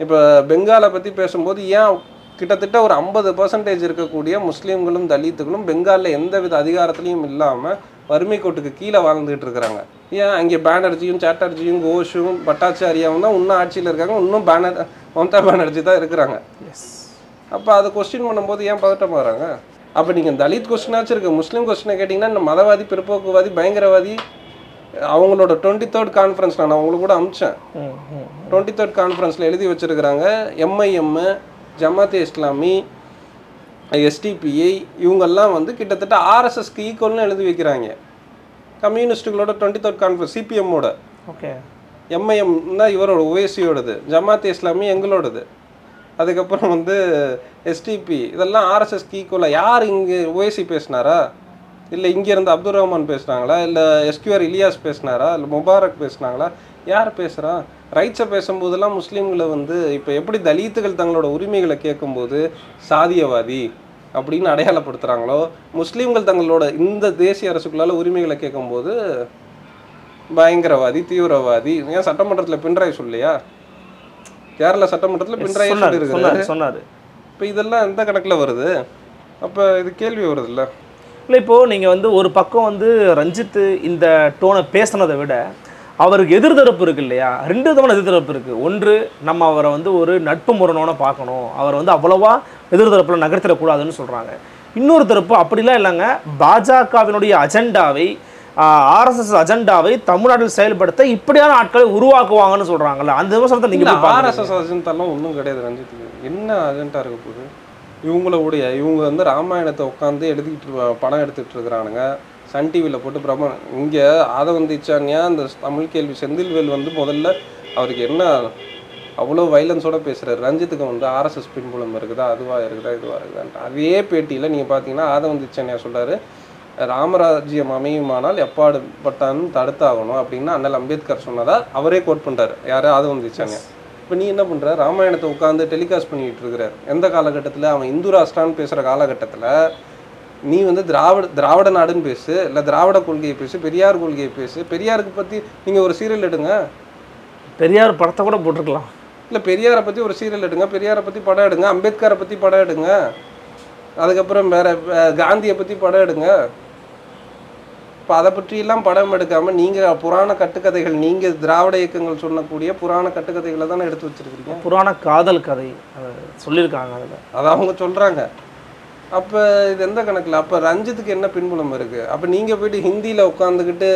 இப்போ பெங்காலை பற்றி பேசும்போது ஏன் கிட்டத்தட்ட ஒரு 50% இருக்கக்கூடிய முஸ்லீம்களும் தலித்துகளும் பெங்காலில் எந்தவித அதிகாரத்துலையும் இல்லாமல் வறுமை கோட்டுக்கு கீழே வாழ்ந்துகிட்டு இருக்கிறாங்க. ஏன் அங்கே பானர்ஜியும் சாட்டர்ஜியும் கோஷும் பட்டாச்சாரியாவும் தான் இன்னும் ஆட்சியில் இருக்காங்க, இன்னும் மம்தா பானர்ஜி தான் இருக்கிறாங்க. அப்போ அதை கொஸ்டின் பண்ணும்போது ஏன் பதட்டம் வராங்க? அப்போ நீங்கள் தலித் கொஸ்டினாச்சும் இருக்குது, முஸ்லீம் கொஸ்டினை கேட்டிங்கன்னா இந்த மதவாதி, பிற்போக்குவாதி, பயங்கரவாதி, அவங்களோட 23rd கான்ஃபரன்ஸ் நான் அவங்களுக்கு கூட அமிச்சேன். 23rd கான்ஃபரன்ஸில் எழுதி வச்சுருக்கிறாங்க. MIM, ஜமாத்தே இஸ்லாமி, SDPI இவங்கெல்லாம் வந்து கிட்டத்தட்ட RSSக்கு ஈக்குவல்னு எழுதி வைக்கிறாங்க. கம்யூனிஸ்ட்டுகளோட 23rd கான்ஃபரன்ஸ் CPMோட, ஓகே, MIM தான் இவரோட ஓவைசியோடது, ஜமாத்தே இஸ்லாமி எங்களோடது, அதுக்கப்புறம் வந்து SDP இதெல்லாம் RSSக்கு ஈக்குவலாக. யார் இங்கே ஓவைசி பேசினாரா? இல்லை இங்கேருந்து அப்துல் ரஹ்மான் பேசுனாங்களா? இல்லை SQR இலியாஸ் பேசினாரா? இல்லை முபாரக் பேசுனாங்களா? யார் பேசுகிறா? ரைட்ஸை பேசும்போதெல்லாம் முஸ்லீம்களை வந்து இப்போ எப்படி தலித்துகள் தங்களோட உரிமைகளை கேட்கும்போது சாதியவாதி அப்படின்னு அடையாளப்படுத்துகிறாங்களோ, முஸ்லீம்கள் தங்களோட இந்த தேசிய அரசுக்குள்ளால உரிமைகளை கேட்கும்போது பயங்கரவாதி, தீவிரவாதி. ஏன் சட்டமன்றத்தில் பினராயி சொல்லையா? கேரளா சட்டமன்றத்தில் பினராயி சொன்னார். இப்போ இதெல்லாம் எந்த கணக்கில் வருது? அப்போ இது கேள்வி வருது இல்லை? இல்லை, இப்போது நீங்கள் வந்து ஒரு பக்கம் வந்து ரஞ்சித் இந்த டோனை பேசினதை விட அவருக்கு எதிர்தரப்பு இருக்குது இல்லையா? 2 விதமான எதிர்தரப்பு இருக்குது. ஒன்று, நம்ம அவரை வந்து ஒரு நட்பு முரணோன்னு பார்க்கணும், அவர் வந்து அவ்வளோவா எதிர்தரப்பில் நகர்த்திடக்கூடாதுன்னு சொல்கிறாங்க. இன்னொரு தரப்பு அப்படிலாம் இல்லைங்க, பாஜகவினுடைய அஜெண்டாவை ஆர்எஸ்எஸ் அஜெண்டாவை தமிழ்நாட்டில் செயல்படுத்த இப்படியான ஆட்களை உருவாக்குவாங்கன்னு சொல்றாங்கல்ல, அந்த விமர்சனத்தை நீங்க ஆர்எஸ்எஸ் அஜெண்டாலாம் ஒன்றும் கிடையாது ரஞ்சித்துக்கு. என்ன அஜெண்டா இருக்க போகுது? இவங்க வந்து ராமாயணத்தை உட்காந்து எழுதிட்டு படம் எடுத்துட்டு இருக்கிறானுங்க. சன் டிவியில் போட்டு பிரபலம் இங்கே ஆதவந்தி இச்சானியா இந்த தமிழ் கேள்வி செந்தில்வேல் வந்து முதல்ல அவருக்கு என்ன அவ்வளோ வைலன்ஸோட பேசுகிறார். ரஞ்சித்துக்கு வந்து ஆர்எஸ்எஸ் பின்புலம் இருக்குதா, அதுவாக இருக்குதா, இதுவாக இருக்குதான்ட்டு. அதே பேட்டியில் நீங்கள் பார்த்தீங்கன்னா ஆதவந்தி இச்சானியா சொல்கிறாரு, ராமராஜ்யம் அமையுமானால் எப்பாடுபட்டாலும் தடுத்தாகணும் அப்படின்னு அண்ணல் அம்பேத்கர் சொன்னதா அவரே கோட் பண்ணுறாரு. யார்? ஆதவந்தி இச்சானியா. இப்போ நீ என்ன பண்ணுற? ராமாயணத்தை உட்காந்து டெலிகாஸ்ட் பண்ணிக்கிட்டு இருக்கிறார். எந்த காலகட்டத்தில்? அவன் இந்து ராஷ்டிரான்னு பேசுகிற காலகட்டத்தில் நீ வந்து திராவிட நாடுன்னு பேசு, இல்லை திராவிட கொள்கையை பேசு, பெரியார் கொள்கையை பேசு. பெரியாருக்கு பற்றி நீங்கள் ஒரு சீரியல் எடுங்க, பெரியார் படத்தை கூட போட்டிருக்கலாம். இல்லை பெரியாரை பற்றி ஒரு சீரியல் எடுங்க, பெரியாரை பற்றி படம் எடுங்க, அம்பேத்கரை பற்றி படம் எடுங்க, அதுக்கப்புறம் வேற காந்தியை பற்றி படம் எடுங்க. இப்போ அதை பற்றியெல்லாம் படம் எடுக்காமல் நீங்கள் புராண கட்டுக்கதைகள், நீங்கள் திராவிட இயக்கங்கள் சொன்னக்கூடிய புராண கட்டுக்கதைகளை தானே எடுத்து வச்சிருக்கிறீங்க. புராண காதல் கதை சொல்லியிருக்காங்க அதில், அதை அவங்க சொல்கிறாங்க. அப்போ இது எந்த கணக்கில்? அப்போ ரஞ்சித்துக்கு என்ன பின்புலம் இருக்குது? அப்போ நீங்கள் போய்ட்டு ஹிந்தியில் உட்காந்துக்கிட்டு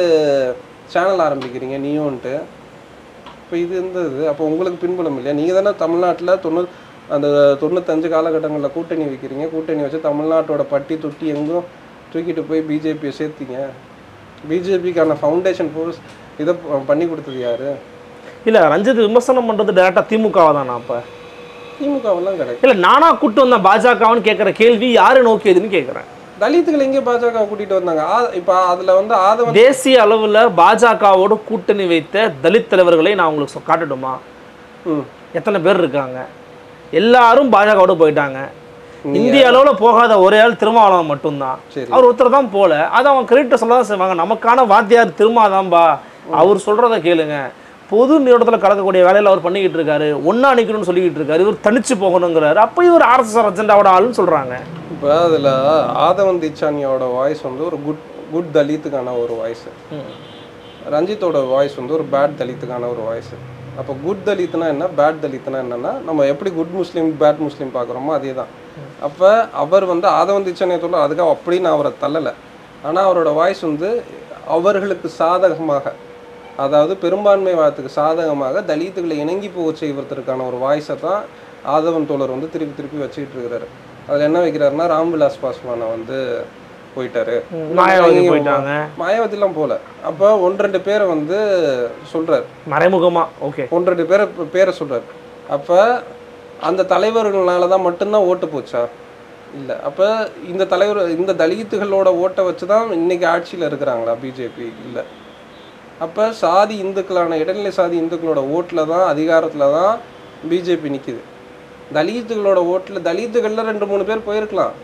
சேனல் ஆரம்பிக்கிறீங்க நீயோன்ட்டு. இப்போ இது எந்த இது? அப்போ உங்களுக்கு பின்புலம் இல்லையா? நீங்கள் தானே தமிழ்நாட்டில் அந்த 95 காலகட்டங்களில் கூட்டணி வைக்கிறீங்க. கூட்டணி வச்சு தமிழ்நாட்டோட பட்டி தொட்டி எங்கும் தூக்கிட்டு போய் பிஜேபியை சேர்த்திங்க. பிஜேபிக்கான ஃபவுண்டேஷன் ஃபோர்ஸ் இதை பண்ணி கொடுத்தது யார்? இல்லை, ரஞ்சித் விமர்சனம் பண்ணுறது டேரெக்டாக திமுகவை தானா? அப்போ திமுகவெல்லாம் கிடையாது. இல்லை, நானா கூட்டு வந்தேன் பாஜகவுன்னு கேட்குற கேள்வி யாரு நோக்கியதுன்னு கேட்குறேன். தலித்துகள் எங்கே பாஜக கூட்டிகிட்டு வந்தாங்க? இப்போ அதில் வந்து தேசிய அளவில் பாஜகவோட கூட்டணி வைத்த தலித் தலைவர்களை நான் உங்களுக்கு காட்டட்டுமா? எத்தனை பேர் இருக்காங்க? எல்லாரும் பாஜகவோட போயிட்டாங்க. இந்திய அளவில் போகாத ஒரே ஆள் திருமாவளவன் மட்டும்தான். அவர் ஒருத்தர் தான் போல. அதை அவங்க கிரெடிட் சொல்ல தான் செய்வாங்க. நமக்கான வாத்தியார் திருமாதான்பா, அவர் சொல்கிறத கேளுங்க. பொது நிறுவனத்தில் கலக்கக்கூடிய வேலையில் அவர் பண்ணிக்கிட்டு இருக்காரு. ஒன்றா நிற்கணும்னு சொல்லிக்கிட்டு இருக்காரு. இவர் தனிச்சு போகணுங்கிறாரு. அப்போ இவர் ஆர்எஸ்எஸ் அஜெண்டாவோட ஆளுன்னு சொல்கிறாங்க. இப்போ அதில் ஆதவந்தி இச்சானியோட வாய்ஸ் வந்து ஒரு குட் தலித்துக்கான ஒரு வாய்ஸு, ரஞ்சித்தோட வாய்ஸ் வந்து ஒரு பேட் தலித்துக்கான ஒரு வாய்ஸு. அப்போ குட் தலித்துனா என்ன, பேட் தலித்துனா என்னென்னா, நம்ம எப்படி குட் முஸ்லீம் பேட் முஸ்லீம் பார்க்குறோமோ அதே தான். அப்போ அவர் வந்து ஆதவந்தி இச்சானியை சொல்ல அதுக்காக அப்படின்னு அவரை தள்ளலை. ஆனால் அவரோட வாய்ஸ் வந்து அவர்களுக்கு சாதகமாக, அதாவது பெரும்பான்மை வாதத்துக்கு சாதகமாக தலித்துகளை இணங்கி போக செய்வதற்கான ஒரு வாய்ஸை தான் ஆதவன் தோழர் வந்து திருப்பி வச்சுக்கிட்டு இருக்கிறாரு. அதில் என்ன வைக்கிறாருன்னா, ராம்விலாஸ் பாஸ்வானை வந்து போயிட்டாரு, மாயாவதிலாம் போல. அப்போ 1-2 பேரை வந்து சொல்றாரு மறைமுகமா. ஓகே, 1-2 பேரை சொல்றாரு. அப்போ அந்த தலைவர்களால தான் மட்டும்தான் ஓட்டு போச்சா? இல்லை. அப்போ இந்த தலித்துகளோட ஓட்டை வச்சு தான் இன்னைக்கு ஆட்சியில் இருக்கிறாங்களா பிஜேபி? இல்லை. அப்போ சாதி இந்துக்களான இடைநிலை சாதி இந்துக்களோட ஓட்டில் தான், அதிகாரத்தில் தான் பிஜேபி நிற்கிது. தலித்துகளோட ஓட்டில் தலித்துகளில் 2-3 பேர் போயிருக்கலாம்,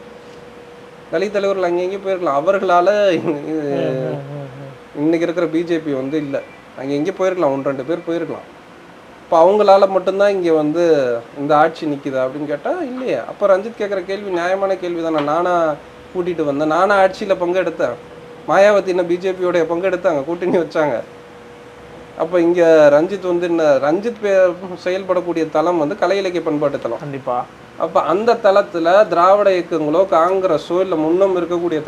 தலித் தலைவர்கள் அங்கேயும் போயிருக்கலாம். அவர்களால் இன்னைக்கு இருக்கிற பிஜேபி வந்து இல்லை. அங்கே போயிருக்கலாம், 1-2 பேர் போயிருக்கலாம். இப்போ அவங்களால மட்டும்தான் இங்கே வந்து இந்த ஆட்சி நிற்கிதா அப்படின்னு கேட்டால் இல்லையே. அப்போ ரஞ்சித் கேட்குற கேள்வி நியாயமான கேள்வி தானே. நானா கூட்டிகிட்டு வந்தேன், நானா ஆட்சியில் பங்கெடுத்தேன், மாயாவதி என்ன பிஜேபியோடைய பங்கெடுத்தாங்க, கூட்டணி வச்சாங்க. அப்போ இங்கே ரஞ்சித் வந்து ரஞ்சித் செயல்படக்கூடிய தளம் வந்து கலை இலக்கிய பண்பாட்டு தளம். கண்டிப்பாக. அப்போ அந்த தளத்தில் திராவிட இயக்கங்களோ காங்கிரஸோ இல்லை முன்னம் இருக்கக்கூடிய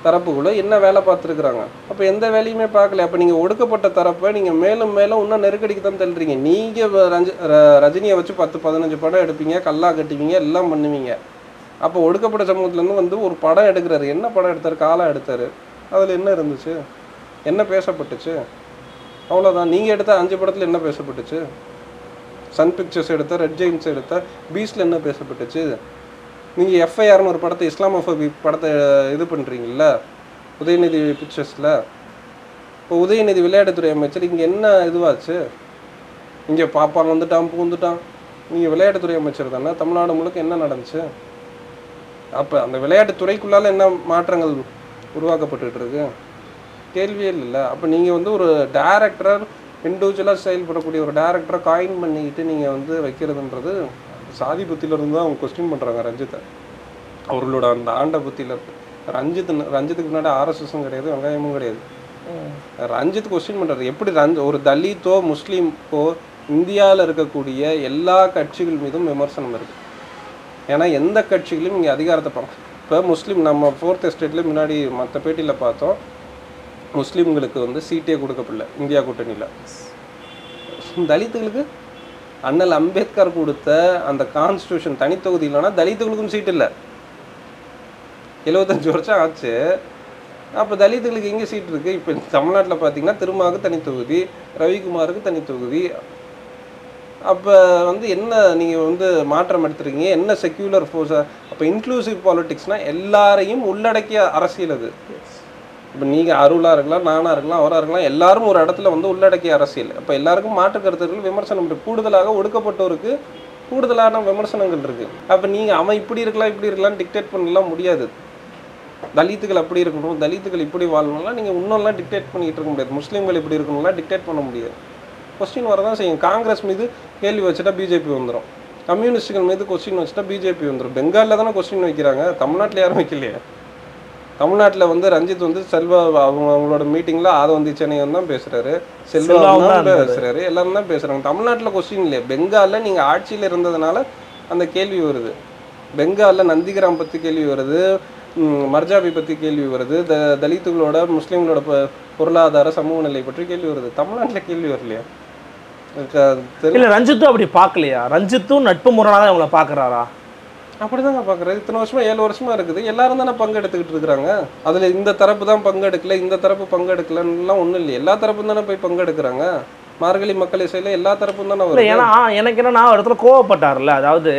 தரப்புகளோ என்ன வேலை பார்த்துருக்குறாங்க? அப்போ எந்த வேலையுமே பார்க்கல. அப்போ நீங்கள் ஒடுக்கப்பட்ட தரப்பை நீங்கள் மேலும் இன்னும் நெருக்கடிக்கு தான் தள்ளுறீங்க. நீங்கள் ரஜினியை வச்சு 10-15 படம் எடுப்பீங்க, கல்லா கட்டுவீங்க, எல்லாம் பண்ணுவீங்க. அப்போ ஒடுக்கப்பட்ட சமூகத்துலேருந்து வந்து ஒரு படம் எடுக்கிறாரு. என்ன படம் எடுத்தார்? காலா எடுத்தார். அதில் என்ன இருந்துச்சு? என்ன பேசப்பட்டுச்சு? அவ்வளோதான். நீங்கள் எடுத்த 5 படத்தில் என்ன பேசப்பட்டுச்சு? சன் பிக்சர்ஸ் எடுத்த, ரெட் ஜெயின்ஸ் எடுத்த, பீஸ்டில் என்ன பேசப்பட்டுச்சு? நீங்கள் எஃப்ஐஆர்னு ஒரு படத்தை, இஸ்லாமோஃபோபிக் படத்தை இது பண்ணுறீங்கள உதயநிதி பிக்சர்ஸில். இப்போ உதயநிதி விளையாட்டுத்துறை அமைச்சர் இங்கே என்ன இதுவாச்சு? இங்கே பாப்பாங்க வந்துட்டான் பூந்துட்டான். நீங்கள் விளையாட்டுத்துறை அமைச்சர் தானே. தமிழ்நாடு முழுக்க என்ன நடந்துச்சு? அப்போ அந்த விளையாட்டுத்துறைக்குள்ளால் என்ன மாற்றங்கள் உருவாக்கப்பட்டு இருக்கு? கேள்வியே இல்லை. அப்போ நீங்கள் வந்து ஒரு டேரக்டராக இண்டிவிஜுவலாக செயல்படக்கூடிய ஒரு டேரக்டரை காயின் பண்ணிக்கிட்டு நீங்கள் வந்து வைக்கிறதுன்றது சாதி புத்தியிலிருந்து தான் அவங்க கொஸ்டின் பண்ணுறாங்க ரஞ்சித்தை. அவர்களோட அந்த ஆண்ட புத்தியில் ரஞ்சித்துக்கு முன்னாடி ஆர்எஸ்எஸும் கிடையாது, வெங்காயமும் கிடையாது. ரஞ்சித் கொஸ்டின் பண்ணுறது எப்படி ஒரு தலித்தோ முஸ்லீம்க்கோ இந்தியாவில் இருக்கக்கூடிய எல்லா கட்சிகள் மீதும் விமர்சனம் இருக்குது. ஏன்னா எந்த கட்சிகளும் இங்கே அதிகாரத்தை பார்க்க. இப்போ முஸ்லீம் நம்ம 4th எஸ்டேட்லேயே முன்னாடி மற்ற பேட்டியில் பார்த்தோம், முஸ்லீம்களுக்கு வந்து சீட்டே கொடுக்கப்படல இந்தியா கூட்டணியில். தலித்துகளுக்கு அண்ணல் அம்பேத்கர் கொடுத்த அந்த கான்ஸ்டியூஷன் தனித்தொகுதி இல்லைன்னா தலித்துகளுக்கும் சீட் இல்லை. 75 வருஷம் ஆச்சு. அப்போ தலித்துகளுக்கு எங்கே சீட் இருக்குது? இப்போ தமிழ்நாட்டில் பார்த்தீங்கன்னா திருமாவுக்கு தனித்தொகுதி, ரவிக்குமாருக்கு தனித்தொகுதி. அப்போ வந்து என்ன நீங்கள் வந்து மாற்றம் எடுத்துருக்கீங்க? என்ன செக்யூலர் ஃபோர்ஸை? அப்போ இன்க்ளூசிவ் பாலிட்டிக்ஸ்னால் எல்லாரையும் உள்ளடக்கிய அரசியல் அது. இப்போ நீங்கள் அருளாக இருக்கலாம், நானாக இருக்கலாம், அவராக இருக்கலாம், எல்லாரும் ஒரு இடத்துல வந்து உள்ளடக்கிய அரசியல். அப்போ எல்லாருக்கும் மாற்று கருத்துக்கள் விமர்சனம் இருக்குது. கூடுதலாக ஒடுக்கப்பட்டோருக்கு கூடுதலான விமர்சனங்கள் இருக்குது. அப்போ நீங்கள் அவன் இப்படி இருக்கலாம் இப்படி இருக்கலாம்னு டிக்டேட் பண்ணலாம் முடியாது. தலித்துகள் அப்படி இருக்கணும், தலித்துகள் இப்படி வாழணும்லாம் நீங்கள் இன்னொல்லாம் டிக்டேட் பண்ணிகிட்டு இருக்க முடியாது. முஸ்லீம்கள் இப்படி இருக்கணும்லாம் டிக்டேட் பண்ண முடியாது. கொஸ்டின் வரதான் செய்யும். காங்கிரஸ் மீது கேள்வி வச்சுட்டா பிஜேபி வந்துடும், கம்யூனிஸ்டுகள் மீது கொஸ்டின் வச்சுட்டா பிஜேபி வந்துடும். பெங்காலில் தானே கொஸ்டின் வைக்கிறாங்க, தமிழ்நாட்டில் யாரும் வைக்கலையே. தமிழ்நாட்டில் வந்து ரஞ்சித் வந்து செல்வா அவங்களோட மீட்டிங்கில் ஆதவந்தி சென்னையன் தான் பேசுகிறாரு, செல்வா தான் பேசுகிறாரு, எல்லாரும் தான் பேசுகிறாங்க. தமிழ்நாட்டில் கொஸ்டின் இல்லையே. பெங்காலில் நீங்கள் ஆட்சியில் இருந்ததுனால அந்த கேள்வி வருது. பெங்காலில் நந்திகிராம் பற்றி கேள்வி வருது, மர்ஜாபி பற்றி கேள்வி வருது, தலித்துகளோட முஸ்லீம்களோட பொருளாதார சமூக நிலை பற்றி கேள்வி வருது. தமிழ்நாட்டில் கேள்வி வரலையா? இல்லை, ரஞ்சித்தும் அப்படி பார்க்கலையா? ரஞ்சித்தும் நட்பு முரணாக தான் அவங்கள பார்க்குறாரா? அப்படிதாங்க பார்க்குறாரு. இத்தனை வருஷமா 7 வருஷமா இருக்குது. எல்லாரும் தானே பங்கெடுத்துக்கிட்டு இருக்கிறாங்க. அதில் இந்த தரப்பு தான் பங்கெடுக்கல, இந்த தரப்பு பங்கெடுக்கலன்னுலாம் ஒன்றும் இல்லை. எல்லா தரப்பும் தானே போய் பங்கெடுக்கிறாங்க. மார்கழி மக்கள் இசையில் எல்லா தரப்பும் தானே வருது. ஏன்னா எனக்கு என்ன, நான் ஒரு இடத்துல கோவப்பட்டார்ல, அதாவது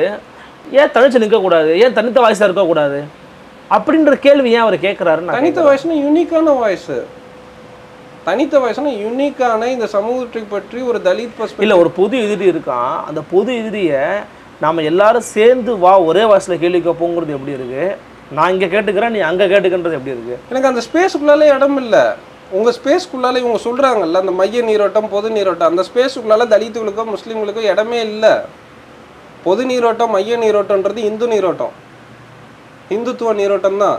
ஏன் தனிச்சு நிற்கக்கூடாது, ஏன் தனித்த வாய்ஸாக இருக்கக்கூடாது அப்படின்ற கேள்வி ஏன் அவர் கேட்குறாரு? தனித்த வாய்ஸ்னா யூனிக்கான வாய்ஸ். தனித்த வாய்ஸ்னா யூனிக்கான இந்த சமூகத்தை பற்றி ஒரு தலித் பர்ஸ்பெக்டிவ். இல்லை, ஒரு பொது எதிரி இருக்கான். அந்த பொது எதிரியை நாம் எல்லாரும் சேர்ந்து வா ஒரே வாய்ஸில் கேள்வி கேட்போங்கிறது எப்படி இருக்கு? நான் இங்கே கேட்டுக்கிறேன், நீ அங்கே கேட்டுக்கின்றது எப்படி இருக்கு? எனக்கு அந்த ஸ்பேஸுக்குள்ளாலே இடம் இல்லை. உங்கள் ஸ்பேஸ்க்குள்ளால இவங்க சொல்கிறாங்கல்ல, அந்த மைய நீரோட்டம் பொது நீரோட்டம், அந்த ஸ்பேஸுக்குள்ளால தலித்துகளுக்கோ முஸ்லீம்களுக்கோ இடமே இல்லை. பொது நீரோட்டம் மைய நீரோட்டம்ன்றது இந்து நீரோட்டம், இந்துத்துவ நீரோட்டம் தான்.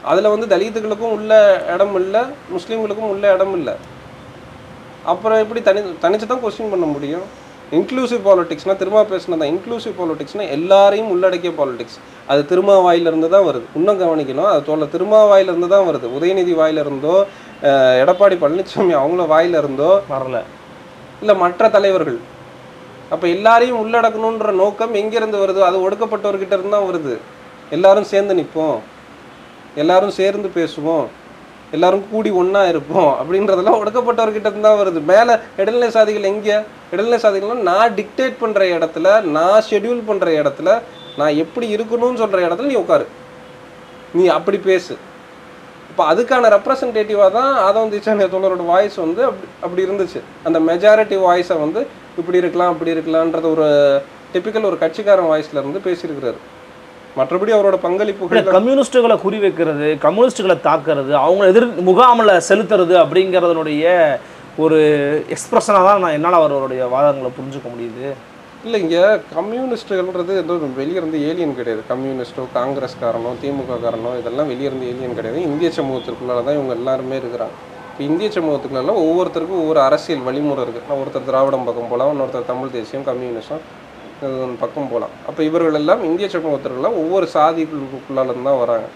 அதில் வந்து தலித்துகளுக்கும் உள்ள இடம் இல்லை, முஸ்லீம்களுக்கும் உள்ள இடம் இல்லை. அப்புறம் எப்படி தனிச்சு தான் கொஸ்டின் பண்ண முடியும்? இன்க்ளூசிவ் பாலிட்டிக்ஸ்னால் திரும்ப பேசினதான். இன்க்ளூசிவ் பாலிட்டிக்ஸ்னால் எல்லாரையும் உள்ளடக்கிய பாலிட்டிக்ஸ். அது திருமாவாயிலிருந்து தான் வருது. இன்னும் கவனிக்கணும், அது திருமாவாயிலிருந்து தான் வருது. உதயநிதி வாயிலிருந்தோ எடப்பாடி பழனிசாமி அவங்கள வாயிலிருந்தோ வரல, இல்லை மற்ற தலைவர்கள். அப்போ எல்லாரையும் உள்ளடக்கணுன்ற நோக்கம் எங்கேருந்து வருது? அது ஒடுக்கப்பட்டவர்கிட்ட இருந்து தான் வருது. எல்லாரும் சேர்ந்து நிற்போம், எல்லாரும் சேர்ந்து பேசுவோம், எல்லாரும் கூடி ஒன்றா இருப்போம் அப்படின்றதெல்லாம் ஒடுக்கப்பட்டவர்கிட்ட இருந்து தான் வருது. மேலே இடைநிலை சாதிகள் எங்கே? இடைநிலை சாதிகள்லாம் நான் டிக்டேட் பண்ணுற இடத்துல, நான் ஷெட்யூல் பண்ணுற இடத்துல, நான் எப்படி இருக்கணும்னு சொல்கிற இடத்துல நீ உட்காரு, நீ அப்படி பேசு. இப்போ அதுக்கான ரெப்ரசன்டேட்டிவாக தான் ஆதவந்தி சென்னையோட வாய்ஸ் வந்து அப்படி இருந்துச்சு. அந்த மெஜாரிட்டி வாய்ஸை வந்து இப்படி இருக்கலாம் அப்படி இருக்கலான்றது ஒரு டிப்பிக்கல் ஒரு கட்சிக்காரன் வாய்ஸில் இருந்து பேசியிருக்கிறாரு. மற்றபடி அவரோட பங்களிப்புகள் கம்யூனிஸ்டுகளை குறி வைக்கிறது, கம்யூனிஸ்டுகளை தாக்குறது, அவங்க எதிர் முகாமில் செலுத்துறது அப்படிங்கிறதுனுடைய ஒரு எக்ஸ்பிரஷனாக தான் நான் என்னால் அவருடைய வாதங்களை புரிஞ்சுக்க முடியுது. இல்லை, இங்கே கம்யூனிஸ்ட்டுகள்ன்றது எதுவும் வெளியிருந்து ஏலியன் கிடையாது. கம்யூனிஸ்டோ காங்கிரஸ்காரனோ திமுக காரனோ இதெல்லாம் வெளியிருந்து ஏலியன் கிடையாது. இந்திய சமூகத்திற்குள்ளால தான் இவங்க எல்லாருமே இருக்கிறாங்க. இப்போ இந்திய சமூகத்துக்குள்ள ஒவ்வொருத்தருக்கும் ஒவ்வொரு அரசியல் வழிமுறை இருக்குது. ஒருத்தர் திராவிடம் பக்கம் போகலாம், இன்னொருத்தர் தமிழ் தேசியம் கம்யூனிஸ்டம் பக்கம் போகலாம். அப்போ இவர்கள் எல்லாம் இந்திய சமூகத்திற்குள்ள ஒவ்வொரு சாதிக்குள்ளாலேருந்து தான் வராங்க.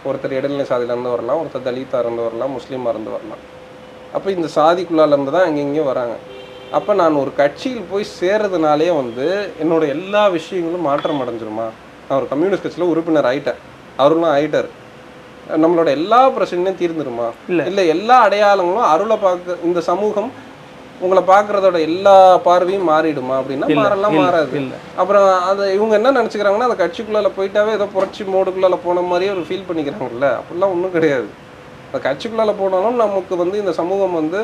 ஒருத்தர் இடைநிலை சாதியிலேருந்து வரலாம், ஒருத்தர் தலித்தாக இருந்து வரலாம், முஸ்லீமாக இருந்து வரலாம். அப்போ இந்த சாதிக்குள்ளாலேருந்து தான் அங்கேயும் வராங்க. அப்போ நான் ஒரு கட்சியில் போய் சேர்றதுனாலே வந்து என்னோட எல்லா விஷயங்களும் மாற்றம் அடைஞ்சிருமா? நான் ஒரு கம்யூனிஸ்ட் கட்சியில் உறுப்பினர் ஆகிட்டேன், அவர்களும் ஆகிட்டார், நம்மளோட எல்லா பிரச்சனையும் தீர்ந்துருமா? இல்லை, எல்லா அடையாளங்களும் அருளை பார்க்க இந்த சமூகம் உங்களை பார்க்குறதோட எல்லா பார்வையும் மாறிடுமா? அப்படின்னா மாறலாம், மாறாது. அப்புறம் அதை இவங்க என்ன நினச்சிக்கிறாங்கன்னா, அந்த கட்சிக்குள்ளால போயிட்டாவே ஏதோ புரட்சி மோடுக்குள்ளால போன மாதிரியே ஒரு ஃபீல் பண்ணிக்கிறாங்கல்ல. அப்படிலாம் ஒன்றும் கிடையாது. அந்த கட்சிக்குள்ளால போனாலும் நமக்கு வந்து இந்த சமூகம் வந்து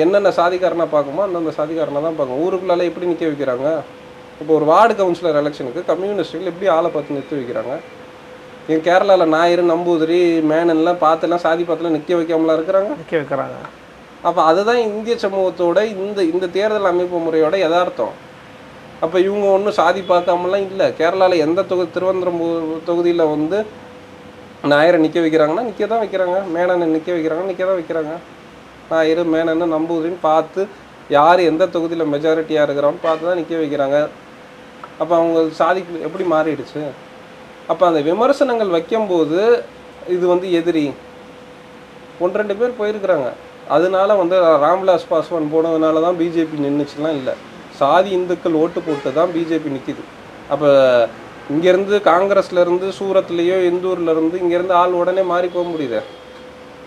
என்னென்ன சாதிக்காரனாக பார்க்குமோ அந்தந்த சாதிக்காரனாக தான் பார்க்கும். ஊருக்குள்ளால எப்படி நிற்க வைக்கிறாங்க? இப்போ ஒரு வார்டு கவுன்சிலர் எலெக்ஷனுக்கு கம்யூனிஸ்டுகள் எப்படி ஆளை பார்த்து நிறுத்தி வைக்கிறாங்க? என் கேரளாவில் ஞாயிறு நம்பூதிரி மேனன்லாம் பார்த்தெல்லாம் சாதி பார்த்துலாம் நிற்க வைக்காமலாம் வைக்கிறாங்க. அப்போ அதுதான் இந்திய சமூகத்தோட இந்த தேர்தல் அமைப்பு முறையோட யதார்த்தம். அப்போ இவங்க ஒன்றும் சாதி பார்க்காமலாம் இல்லை. கேரளாவில் எந்த திருவனந்தபுரம் தொகுதியில் வந்து ஞாயிறு நிற்க வைக்கிறாங்கன்னா நிற்க தான் வைக்கிறாங்க, மேனனை நிற்க வைக்கிறாங்க, நிற்க தான் வைக்கிறாங்க. ஞாயிறு மேனன்னு நம்பூதிரின்னு பார்த்து யார் எந்த தொகுதியில் மெஜாரிட்டியாக இருக்கிறான்னு பார்த்து தான் நிற்க வைக்கிறாங்க. அப்போ அவங்க சாதிக்கு எப்படி மாறிடுச்சு? அப்போ அந்த விமர்சனங்கள் வைக்கும்போது இது வந்து எதிரி, 1-2 பேர் போயிருக்கிறாங்க. அதனால வந்து ராம்விலாஸ் பாஸ்வான் போனதுனால தான் பிஜேபி நின்றுச்சுலாம் இல்லை. சாதி இந்துக்கள் ஓட்டு போட்டு தான் பிஜேபி நிற்கிது. அப்போ இங்கேருந்து காங்கிரஸ்லேருந்து சூரத்லேயோ இந்தூர்லேருந்து இங்கேருந்து ஆள் உடனே மாறி போக முடியுது.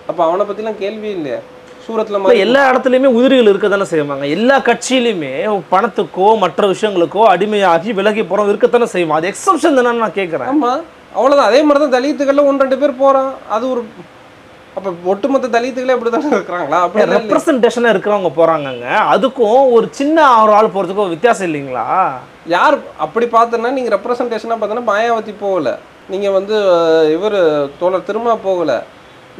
அப்போ அவனை பற்றிலாம் கேள்வி இல்லையா? சூரத்தில் மாதிரி எல்லா இடத்துலையுமே உதிரிகள் இருக்க தானே செய்வாங்க. எல்லா கட்சியிலையுமே பணத்துக்கோ மற்ற விஷயங்களுக்கோ அடிமையாகி விலகி போகிறோம் இருக்கத்தானே செய்வோம். அது எக்ஸப்ஷன் தானே நான் கேட்குறேன். ஆமாம், அவ்வளோதான். அதே மாதிரி தான் தலித்துகளில் 1-2 பேர் போகிறான். அது ஒரு அப்போ ஒட்டுமொத்த தலித்துகளே அப்படி தானே இருக்கிறாங்களா? அப்படி ரெப்ரசன்டேஷனாக இருக்கிறவங்க போகிறாங்கங்க. அதுக்கும் ஒரு சின்ன ஒரு ஆள் போகிறதுக்கும் வித்தியாசம் இல்லைங்களா? யார் அப்படி பார்த்தோன்னா நீங்கள் ரெப்ரசன்டேஷனாக பார்த்தோன்னா மாயாவதி போகலை, நீங்கள் வந்து இவர் தோழர் திரும்ப போகலை.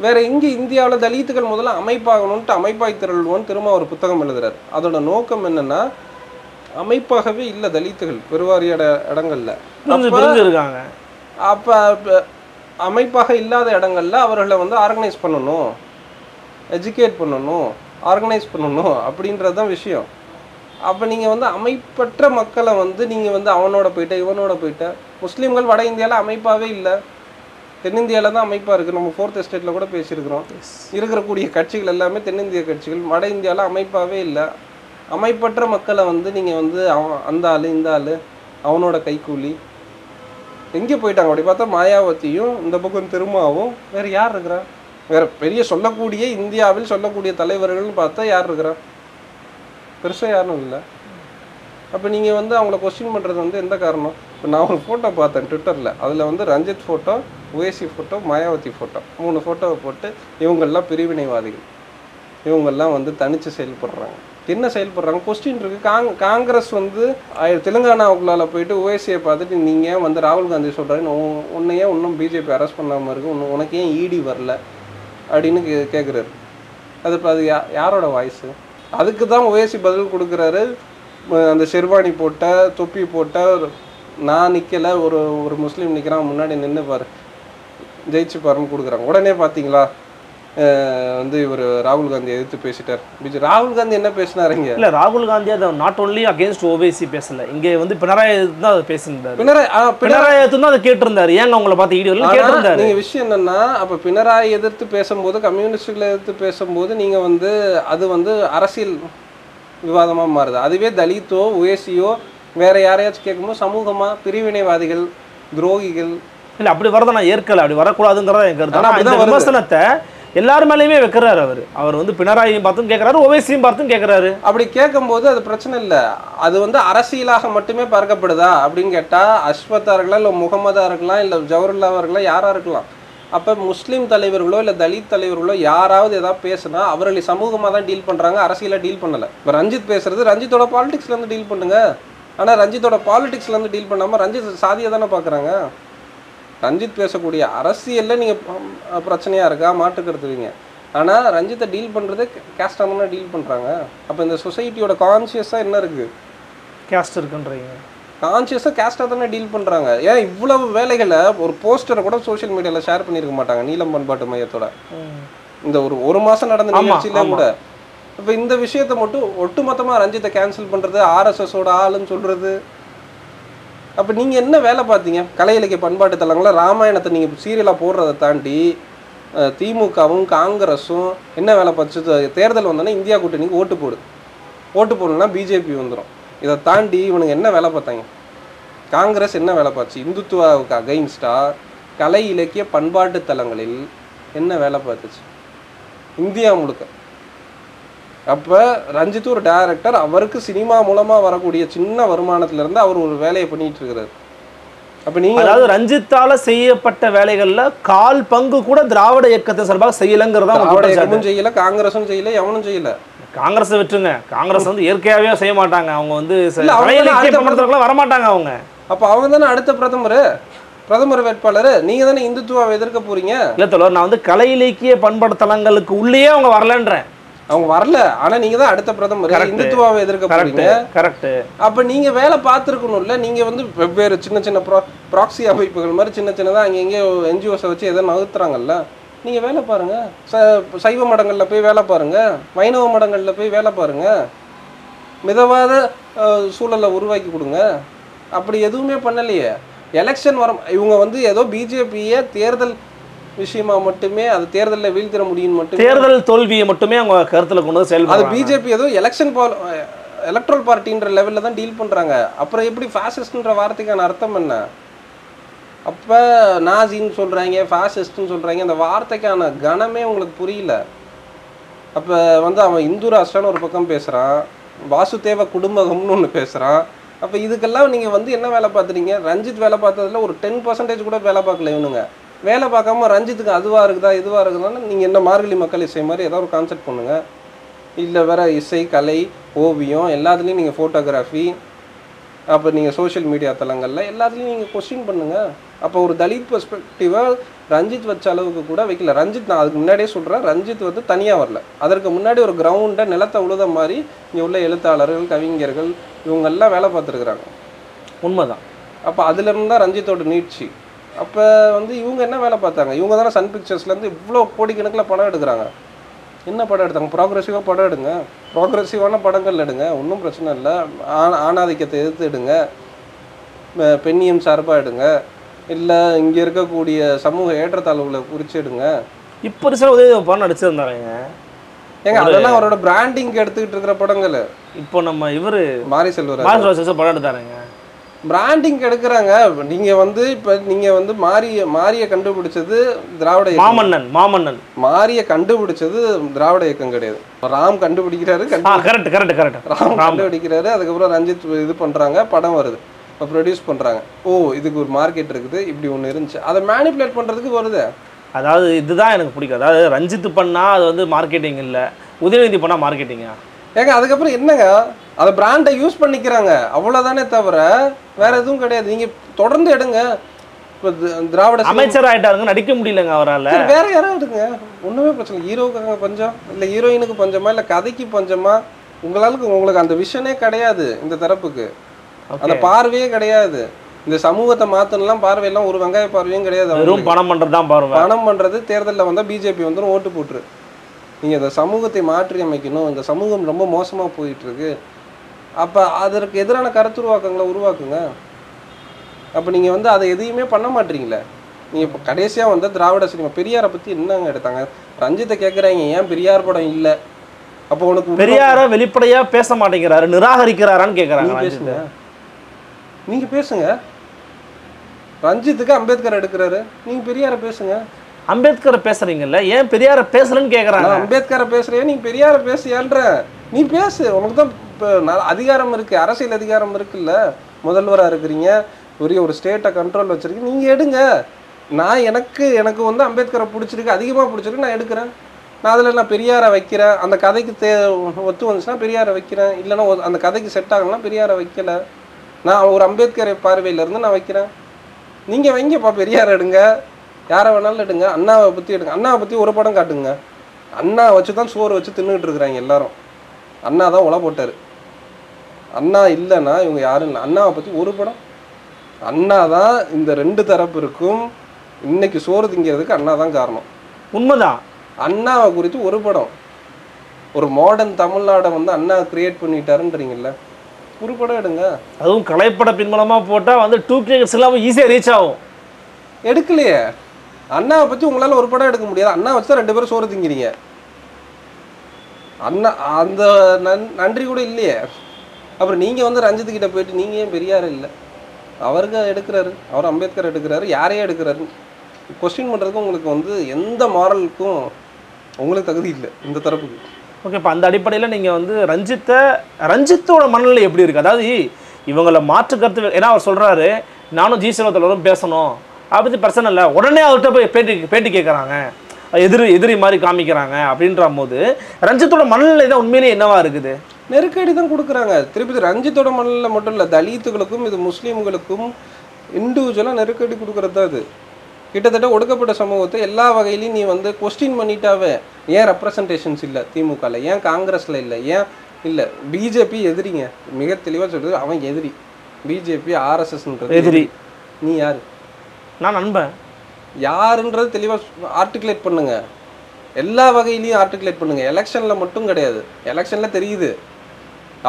வேறு இங்கே இந்தியாவில் தலித்துகள் முதல்ல அமைப்பாகணுன்ட்டு அமைப்பாய் திரள்வோன்னு திரும்ப ஒரு புத்தகம் எழுதுறாரு. அதோட நோக்கம் என்னென்னா, அமைப்பாகவே இல்லை தலித்துகள் பெருவாரியோட இடங்களில் இருக்காங்க. அப்போ அமைப்பாக இல்லாத இடங்களில் அவர்களை வந்து ஆர்கனைஸ் பண்ணணும், எஜுகேட் பண்ணணும், ஆர்கனைஸ் பண்ணணும் அப்படின்றது தான் விஷயம். அப்போ நீங்கள் வந்து அமைப்பற்ற மக்களை வந்து நீங்கள் வந்து அவனோட போயிட்ட இவனோட போயிட்ட. முஸ்லீம்கள் வட இந்தியாவில் அமைப்பாகவே இல்லை, தென்னிந்தியாவில் தான் அமைப்பாக இருக்குது. நம்ம 4th எஸ்டேட்டில் கூட பேசியிருக்கிறோம். இருக்கக்கூடிய கட்சிகள் எல்லாமே தென்னிந்திய கட்சிகள். வட இந்தியாவில் அமைப்பாகவே இல்லை. அமைப்பற்ற மக்களை வந்து நீங்கள் வந்து அந்த ஆள் இந்த ஆள் அவனோட கைக்கூலி எங்கே போயிட்டாங்க? அப்படி பார்த்தா மாயாவதியும் இந்த பக்கம் திருமாவும் வேறு யார் இருக்கிறா? வேறு பெரிய சொல்லக்கூடிய இந்தியாவில் சொல்லக்கூடிய தலைவர்கள்னு பார்த்தா யார் இருக்கிறா? பெருசாக யாரும் இல்லை. அப்போ நீங்கள் வந்து அவங்கள கொஸ்டின் பண்ணுறது வந்து எந்த காரணம்? இப்போ நான் ஒரு ஃபோட்டோ பார்த்தேன் ட்விட்டரில். அதில் வந்து Ranjith photo, Owaisi photo, Mayawati photo, 3 ஃபோட்டோவை போட்டு இவங்கெல்லாம் பிரிவினைவாதிகள், இவங்கெல்லாம் வந்து தனித்து செயல்படுறாங்க. என்ன செயல்படுறாங்க? கொஸ்டின் இருக்குது. காங்கிரஸ் வந்து தெலுங்கானாவுக்குள்ளால போயிட்டு ஓவைசியை பார்த்துட்டு நீங்கள் வந்து ராகுல் காந்தி சொல்கிறாரு, உன்னையே இன்னும் பிஜேபி அரெஸ்ட் பண்ணாமல் இருக்கு, உனக்கு ஏன் இடி வரல அப்படின்னு கேட்குறாரு. அது இப்போ அது யாரோட வாய்ஸு? அதுக்கு தான் ஓவைசி பதில் கொடுக்குறாரு. அந்த ஷெர்வானி போட்ட தொப்பி போட்ட நான் நிற்கலை, ஒரு முஸ்லீம் நிற்கிறான் முன்னாடி நின்று பாரு ஜெயிச்சு பாருன்னு கொடுக்குறாங்க. உடனே பார்த்தீங்களா வந்து இவர் ராகுல் காந்தி எதிர்த்து பேசிட்டார். ராகுல் காந்தி என்ன பேசினாருங்க? இல்லை, ராகுல் காந்தி அதை நாட் ஒன்லி அகேன்ஸ்ட் ஓவைசி பேசல, இங்கே வந்து பினராயி தான் அதை பேசியிருந்தாரு. பினராயி தான் அதை கேட்டிருந்தாரு. ஏங்க உங்களை பார்த்து ஈடுவெல்லாம் கேட்டிருந்தாரு. நீங்கள் விஷயம் என்னன்னா, அப்போ பினராயி எதிர்த்து பேசும்போது, கம்யூனிஸ்டுகளை எதிர்த்து பேசும்போது நீங்கள் வந்து அது வந்து அரசியல் விவாதமாக மாறுது. அதுவே தலித்தோ ஓவைசியோ வேற யாரையாச்சும் கேட்கும்போது சமூகமாக பிரிவினைவாதிகள், துரோகிகள். இல்லை, அப்படி வரதை நான் ஏற்கலை, அப்படி வரக்கூடாதுங்கிறத என் கருத்து. விமர்சனத்தை எல்லார் மேலேயுமே வைக்கிறாரு அவர் வந்து பினராயியும் பார்த்தும் கேட்குறாரு, ஓவைசியும் பார்த்தும் கேட்குறாரு. அப்படி கேட்கும்போது அது பிரச்சனை இல்லை. அது வந்து அரசியலாக மட்டுமே பார்க்கப்படுதா அப்படின்னு கேட்டால் அஸ்வத்தா இருக்கலாம், இல்லை முகமதா இருக்கலாம், இல்லை ஜவஹர்லாவா இருக்கலாம், யாராக இருக்கலாம். அப்போ முஸ்லீம் தலைவர்களோ இல்லை தலித் தலைவர்களோ யாராவது ஏதாவது பேசுனா அவர்களை சமூகமாக தான் டீல் பண்ணுறாங்க, அரசியலாக டீல் பண்ணலை. இப்போ ரஞ்சித் பேசுறது ரஞ்சித்தோட பாலிடிக்ஸ்லேருந்து டீல் பண்ணுங்க. ஆனால் ரஞ்சித்தோட பாலிடிக்ஸ்லேருந்து டீல் பண்ணாமல் ரஞ்சித் சாதியை தானே பார்க்குறாங்க. ரஞ்சித் பேசக்கூடிய அரசியலில் நீங்கள் பிரச்சனையாக இருக்கா மாற்றுக்கிறதுவீங்க. ஆனால் ரஞ்சித்தை டீல் பண்ணுறதே கேஸ்டாக தானே டீல் பண்ணுறாங்க. அப்போ இந்த சொசைட்டியோட கான்சியஸாக என்ன இருக்குது? கேஸ்ட் இருக்குன்றீங்க. கான்சியஸாக கேஸ்டாக தானே டீல் பண்ணுறாங்க. ஏன் இவ்வளவு வேலைகளை ஒரு போஸ்டரை கூட சோஷியல் மீடியாவில் ஷேர் பண்ணியிருக்க மாட்டாங்க. நீலம் பண்பாட்டு மையத்தோட இந்த ஒரு மாதம் நடந்த நிகழ்ச்சியில கூட. இப்போ இந்த விஷயத்தை மட்டும் ஒட்டுமொத்தமாக ரஞ்சித்தை கேன்சல் பண்ணுறது, ஆர்எஸ்எஸோட ஆளுன்னு சொல்கிறது. அப்போ நீங்கள் என்ன வேலை பார்த்தீங்க? கலை இலக்கிய பண்பாட்டு தளங்களில் ராமாயணத்தை நீங்கள் சீரியலாக போடுறதை தாண்டி திமுகவும் காங்கிரஸும் என்ன வேலை பார்த்து தேர்தல் வந்தோன்னா இந்தியா கூட்டணிக்கு ஓட்டு போடணும்னா பிஜேபி வந்துடும். இதை தாண்டி இவனுங்க என்ன வேலை பார்த்தாங்க? காங்கிரஸ் என்ன வேலை பார்த்து இந்துத்துவாவுக்கு அகைன்ஸ்டாக கலை இலக்கிய பண்பாட்டு தளங்களில் என்ன வேலை பார்த்துச்சு இந்தியா முழுக்க? அப்போ ரஞ்சித் ஒரு டைரக்டர், அவருக்கு சினிமா மூலமாக வரக்கூடிய சின்ன வருமானத்திலேருந்து அவர் ஒரு வேலையை பண்ணிட்டு இருக்கிறார். அப்போ நீங்கள் அதாவது ரஞ்சித்தால் செய்யப்பட்ட வேலைகளில் 1/4 பங்கு கூட திராவிட இயக்கத்தை சார்பாக செய்யலைங்கிறதா. திராவிட இயக்கமும் செய்யலை, காங்கிரஸும் செய்யலை, எவனும் செய்யலை. காங்கிரஸை விட்டுருங்க, காங்கிரஸ் வந்து இயற்கையாகவே செய்ய மாட்டாங்க. அவங்க வந்து வரமாட்டாங்க அவங்க. அப்போ அவங்க தானே அடுத்த பிரதமர் வேட்பாளர். நீங்கள் தானே இந்துத்துவாவை எதிர்க்க போறீங்க. இல்லை தோழர், நான் வந்து கலை இலக்கிய பண்பாட்டு தளங்களுக்கு உள்ளேயே அவங்க வரலன்றேன். அவங்க வரல, ஆனா நீங்க தான் அடுத்த பிரதமர், இந்துத்துவாவை எதிர்க்க போறீங்க. கரெக்ட். அப்ப நீங்க வேலை பார்த்துருக்கணும்ல. நீங்க வந்து வெவ்வேறு சின்ன சின்ன ப்ராக்சி அமைப்புகள் மாதிரி சின்னதா அங்கே எங்கேயோ என்ஜிஓஸை வச்சு எதை நகர்த்துறாங்கல்ல. நீங்க வேலை பாருங்க. சைவ மடங்கள்ல போய் வேலை பாருங்க, வைணவ மடங்கள்ல போய் வேலை பாருங்க, மிதவாத சூழலை உருவாக்கி கொடுங்க. அப்படி எதுவுமே பண்ணலையே. எலெக்ஷன் வரும், இவங்க வந்து ஏதோ பிஜேபியை தேர்தல் விஷயமா மட்டுமே அது தேர்தலில் வீழ்த்திட முடியும் மட்டுமே. தேர்தல் தோல்வியை மட்டுமே அவங்க கருத்தில் கொண்டு வந்து செயல்படுறாங்க. அது பிஜேபி ஏதோ எலக்ட்ரல் பார்ட்டின்ற லெவலில் தான் டீல் பண்ணுறாங்க. அப்புறம் எப்படி ஃபாசிஸ்ட்ன்ற வார்த்தைக்கான அர்த்தம் என்ன? அப்போ நாசின்னு சொல்கிறாங்க, ஃபாசிஸ்ட்னு சொல்கிறாங்க, அந்த வார்த்தைக்கான கணமே உங்களுக்கு புரியல. அப்போ வந்து அவன் இந்து ராஷ்டிரான்னு ஒரு பக்கம் பேசுகிறான், வாசுதேவ குடும்பகம்னு ஒன்று பேசுகிறான். அப்போ இதுக்கெல்லாம் நீங்கள் வந்து என்ன வேலை பார்த்துறீங்க? ரஞ்சித் வேலை பார்த்ததுல ஒரு 10% கூட வேலை பார்க்கல. இவனுங்க வேலை பார்க்காம ரஞ்சித்துக்கு அதுவாக இருக்குதா இதுவாக இருக்குதான்னு நீங்கள் என்ன மார்கழி மக்கள் இசை மாதிரி ஏதாவது ஒரு கான்செப்ட் பண்ணுங்கள். இல்லை வேறு இசை, கலை, ஓவியம் எல்லாத்துலேயும் நீங்கள் ஃபோட்டோகிராஃபி, அப்போ நீங்கள் சோஷியல் மீடியா தளங்களில் எல்லாத்துலேயும் நீங்கள் கொஸ்டின் பண்ணுங்கள். அப்போ ஒரு தலித் பெர்ஸ்பெக்டிவை ரஞ்சித் வச்ச அளவுக்கு கூட வைக்கல. ரஞ்சித், நான் அதுக்கு முன்னாடியே சொல்கிறேன், ரஞ்சித் வந்து தனியாக வரல. அதற்கு முன்னாடி ஒரு கிரவுண்டை நிலத்தை உழுத மாதிரி இங்கே உள்ள எழுத்தாளர்கள், கவிஞர்கள் இவங்கெல்லாம் வேலை பார்த்துருக்குறாங்க. உண்மைதான். அப்போ அதுலேருந்து தான் ரஞ்சித்தோட நீட்சி. அப்போ வந்து இவங்க என்ன வேலை பார்த்தாங்க? இவங்க தானே சன் பிக்சர்ஸ்லேருந்து இவ்வளோ கோடிக்கணக்கில் படம் எடுக்கிறாங்க. என்ன படம் எடுத்தாங்க? ப்ராக்ரெசிவாக படம் எடுங்க, ப்ராக்ரெசிவான படங்கள் எடுங்க, ஒன்றும் பிரச்சனை இல்லை. ஆணாதிக்கத்தை எதிர்த்து எடுங்க, பெண்ணியம் சார்பாக எடுங்க, இல்லை இங்கே இருக்கக்கூடிய சமூக ஏற்றத்தாழ்வுகளை குறித்து எடுங்க. இப்போ ரிசர்வ் படம் நடிச்சிருந்தாங்க ஏங்க, அதெல்லாம் அவரோட பிராண்டிங் எடுத்துக்கிட்டு இருக்கிற படங்கள். இப்போ நம்ம இவர் மாரி செல்வராஜ் படம் எடுத்தாருங்க, பிராண்டிங் எடுக்கிறாங்க. நீங்கள் வந்து இப்போ நீங்கள் வந்து மாரியை கண்டுபிடிச்சது திராவிட மாமன்னன் மாரியை கண்டுபிடிச்சது திராவிட இயக்கம் கிடையாது. ராம் கண்டுபிடிக்கிறாரு, ராம் கண்டுபிடிக்கிறாரு. அதுக்கப்புறம் ரஞ்சித் இது பண்ணுறாங்க, படம் வருது, இப்போ ப்ரொடியூஸ் பண்ணுறாங்க. ஓ, இதுக்கு ஒரு மார்க்கெட் இருக்குது, இப்படி ஒன்று இருந்துச்சு, அதை மேனிப்புலேட் பண்ணுறதுக்கு வருது. அதாவது இதுதான் எனக்கு பிடிக்கும். அதாவது ரஞ்சித் பண்ணால் அது வந்து மார்க்கெட்டிங் இல்லை, உதயநிதி பண்ணால் மார்க்கெட்டிங்கா? ஏங்க அதுக்கப்புறம் என்னங்க, அதை பிராண்டை யூஸ் பண்ணிக்கிறாங்க, அவ்வளோதானே தவிர வேற எதுவும் கிடையாது. நீங்கள் தொடர்ந்து எடுங்க. இப்போ திராவிட அமைச்சர் ஆகிட்டாருங்க, நடிக்க முடியலங்க அவரால். வேற யாரும் எடுங்க, ஒன்றுமே பிரச்சனை. ஹீரோவுக்கு பஞ்சம் இல்லை, ஹீரோயினுக்கு பஞ்சமா இல்லை, கதைக்கு பஞ்சமா? உங்களுக்கு அந்த விஷனே கிடையாது. இந்த தரப்புக்கு அந்த பார்வையே கிடையாது. இந்த சமூகத்தை மாற்றலாம் பார்வையெல்லாம் ஒரு வெங்காய பார்வையும் கிடையாது. வெறும் பணம் பண்ணுறது தான் பார்வை. பணம் பண்ணுறது, தேர்தலில் வந்தால் பிஜேபி வந்துடும், ஓட்டு போட்டுரு. நீங்கள் இந்த சமூகத்தை மாற்றி அமைக்கணும், இந்த சமூகம் ரொம்ப மோசமாக போயிட்டுருக்கு, அப்போ அதற்கு எதிரான கருத்துருவாக்கங்களை உருவாக்குங்க. அப்போ நீங்கள் வந்து அதை எதையுமே பண்ண மாட்டீங்களே. நீங்கள் இப்போ கடைசியாக வந்து திராவிட சினிமா பெரியாரை பற்றி என்னங்க எடுத்தாங்க? ரஞ்சித்தை கேட்குறாங்க, ஏன் பெரியார் படம் இல்லை? அப்போ உனக்கு பெரியாரை வெளிப்படையாக பேச மாட்டேங்கிறாரு, நிராகரிக்கிறாரான்னு கேட்குறாங்க. பேசுங்க, நீங்கள் பேசுங்க. ரஞ்சித்துக்கு அம்பேத்கர் எடுக்கிறாரு, நீங்கள் பெரியாரை பேசுங்க. அம்பேத்கரை பேசுறீங்கல்ல, ஏன் பெரியாரை பேசலன்னு கேட்குறாங்க. அம்பேத்கரை பேசுறியா, நீ பெரியாரை பேசியான்ற, நீ பேசு. உனக்கு தான் இப்போ அதிகாரம் இருக்குது, அரசியல் அதிகாரம் இருக்குல்ல, முதல்வராக இருக்கிறீங்க, ஒரு ஸ்டேட்டை கண்ட்ரோல் வச்சுருக்கீங்க, நீங்கள் எடுங்க. நான் எனக்கு வந்து அம்பேத்கரை பிடிச்சிருக்கு, அதிகமாக பிடிச்சிருக்கு, நான் எடுக்கிறேன். நான் அதில் நான் பெரியாரை வைக்கிறேன். அந்த கதைக்கு ஒத்து வந்துச்சுன்னா பெரியாரை வைக்கிறேன், இல்லைன்னா அந்த கதைக்கு செட் ஆகணும்னா பெரியாரை வைக்கலை. நான் ஒரு அம்பேத்கரை பார்வையிலேருந்து நான் வைக்கிறேன். நீங்கள் வைங்கப்பா, பெரியார் எடுங்க, யாரை வேணாலும் எடுங்க. அண்ணாவை பற்றி எடுங்க, அண்ணாவை பற்றி ஒரு படம் காட்டுங்க. அண்ணா வச்சு தான் சோறு வச்சு தின்னுட்டு இருக்கிறாங்க எல்லாரும். அண்ணா தான் உலை போட்டார். அண்ணா இல்லைன்னா இவங்க யாரும் இல்லை. அண்ணாவை பற்றி ஒரு படம். அண்ணா தான் இந்த ரெண்டு தரப்பிற்கும் இன்னைக்கு சோறு திங்கிறதுக்கு அண்ணா தான் காரணம். உண்மைதான். அண்ணாவை குறித்து ஒரு படம், ஒரு மாடர்ன் தமிழ்நாடை வந்து அண்ணா கிரியேட் பண்ணிட்டாருன்றீங்கல்ல, ஒரு படம் எடுங்க. அதுவும் கலைப்பட பின்மலமாக போட்டால் வந்து 2K எல்லாம் ஈஸியாக ரீச் ஆகும். எடுக்கலையே. அண்ணாவை பற்றி உங்களால் ஒரு படம் எடுக்க முடியாது. அண்ணா வச்சு தான் 2 பேரும் சோறு திங்கிறீங்க. அண்ணா அந்த நன்றி கூட இல்லையே. அப்புறம் நீங்கள் வந்து ரஞ்சித்துக்கிட்ட போயிட்டு நீங்கள் ஏன் பெரியார் இல்லை, அவருக்கு எடுக்கிறாரு, அவர் அம்பேத்கர் எடுக்கிறாரு, யாரையே எடுக்கிறாரு கொஸ்டின் பண்ணுறதுக்கு உங்களுக்கு வந்து எந்த மாரலுக்கும் உங்களுக்கு தகுதி இல்லை இந்த தரப்புக்கு. ஓகே, இப்போ அந்த அடிப்படையில் நீங்கள் வந்து ரஞ்சித்தோட மனநிலை எப்படி இருக்குது? அதாவது இவங்களை மாற்று கருத்து, ஏன்னா அவர் சொல்கிறாரு நானும் ஜி7 பேசணும், அதை பற்றி பிரச்சனை இல்லை, உடனே அவர்கிட்ட போய் பேட்டி கேட்குறாங்க, எதிரி மாதிரி காமிக்கிறாங்க. அப்படின்ற போது ரஞ்சித்தோட மனநிலை தான் உண்மையிலேயே என்னவா இருக்குது? நெருக்கடி தான் கொடுக்குறாங்க. திருப்பி ரஞ்சித்தோட மனநிலை மட்டும் இல்லை, தலித்துகளுக்கும் இது முஸ்லீம்களுக்கும் இண்டிவிஜுவலாக நெருக்கடி கொடுக்குறது தான். இது கிட்டத்தட்ட ஒடுக்கப்பட்ட சமூகத்தை எல்லா வகையிலையும் நீ வந்து கொஸ்டின் பண்ணிட்டாவே. ஏன் ரெப்ரசன்டேஷன்ஸ் இல்லை திமுகவில், ஏன் காங்கிரஸில் இல்லை, ஏன் இல்லை? பிஜேபி எதிரிங்க, மிக தெளிவாக சொல்கிறது, அவன் எதிரி. பிஜேபி ஆர்எஸ்எஸ்ன்றது எதிரி. நீ யார்? நான் நண்பன். யாருன்றது தெளிவாக ஆர்டிகுலேட் பண்ணுங்க, எல்லா வகையிலையும் ஆர்டிகுலேட் பண்ணுங்க. எலெக்ஷனில் மட்டும் கிடையாது, எலெக்ஷனில் தெரியுது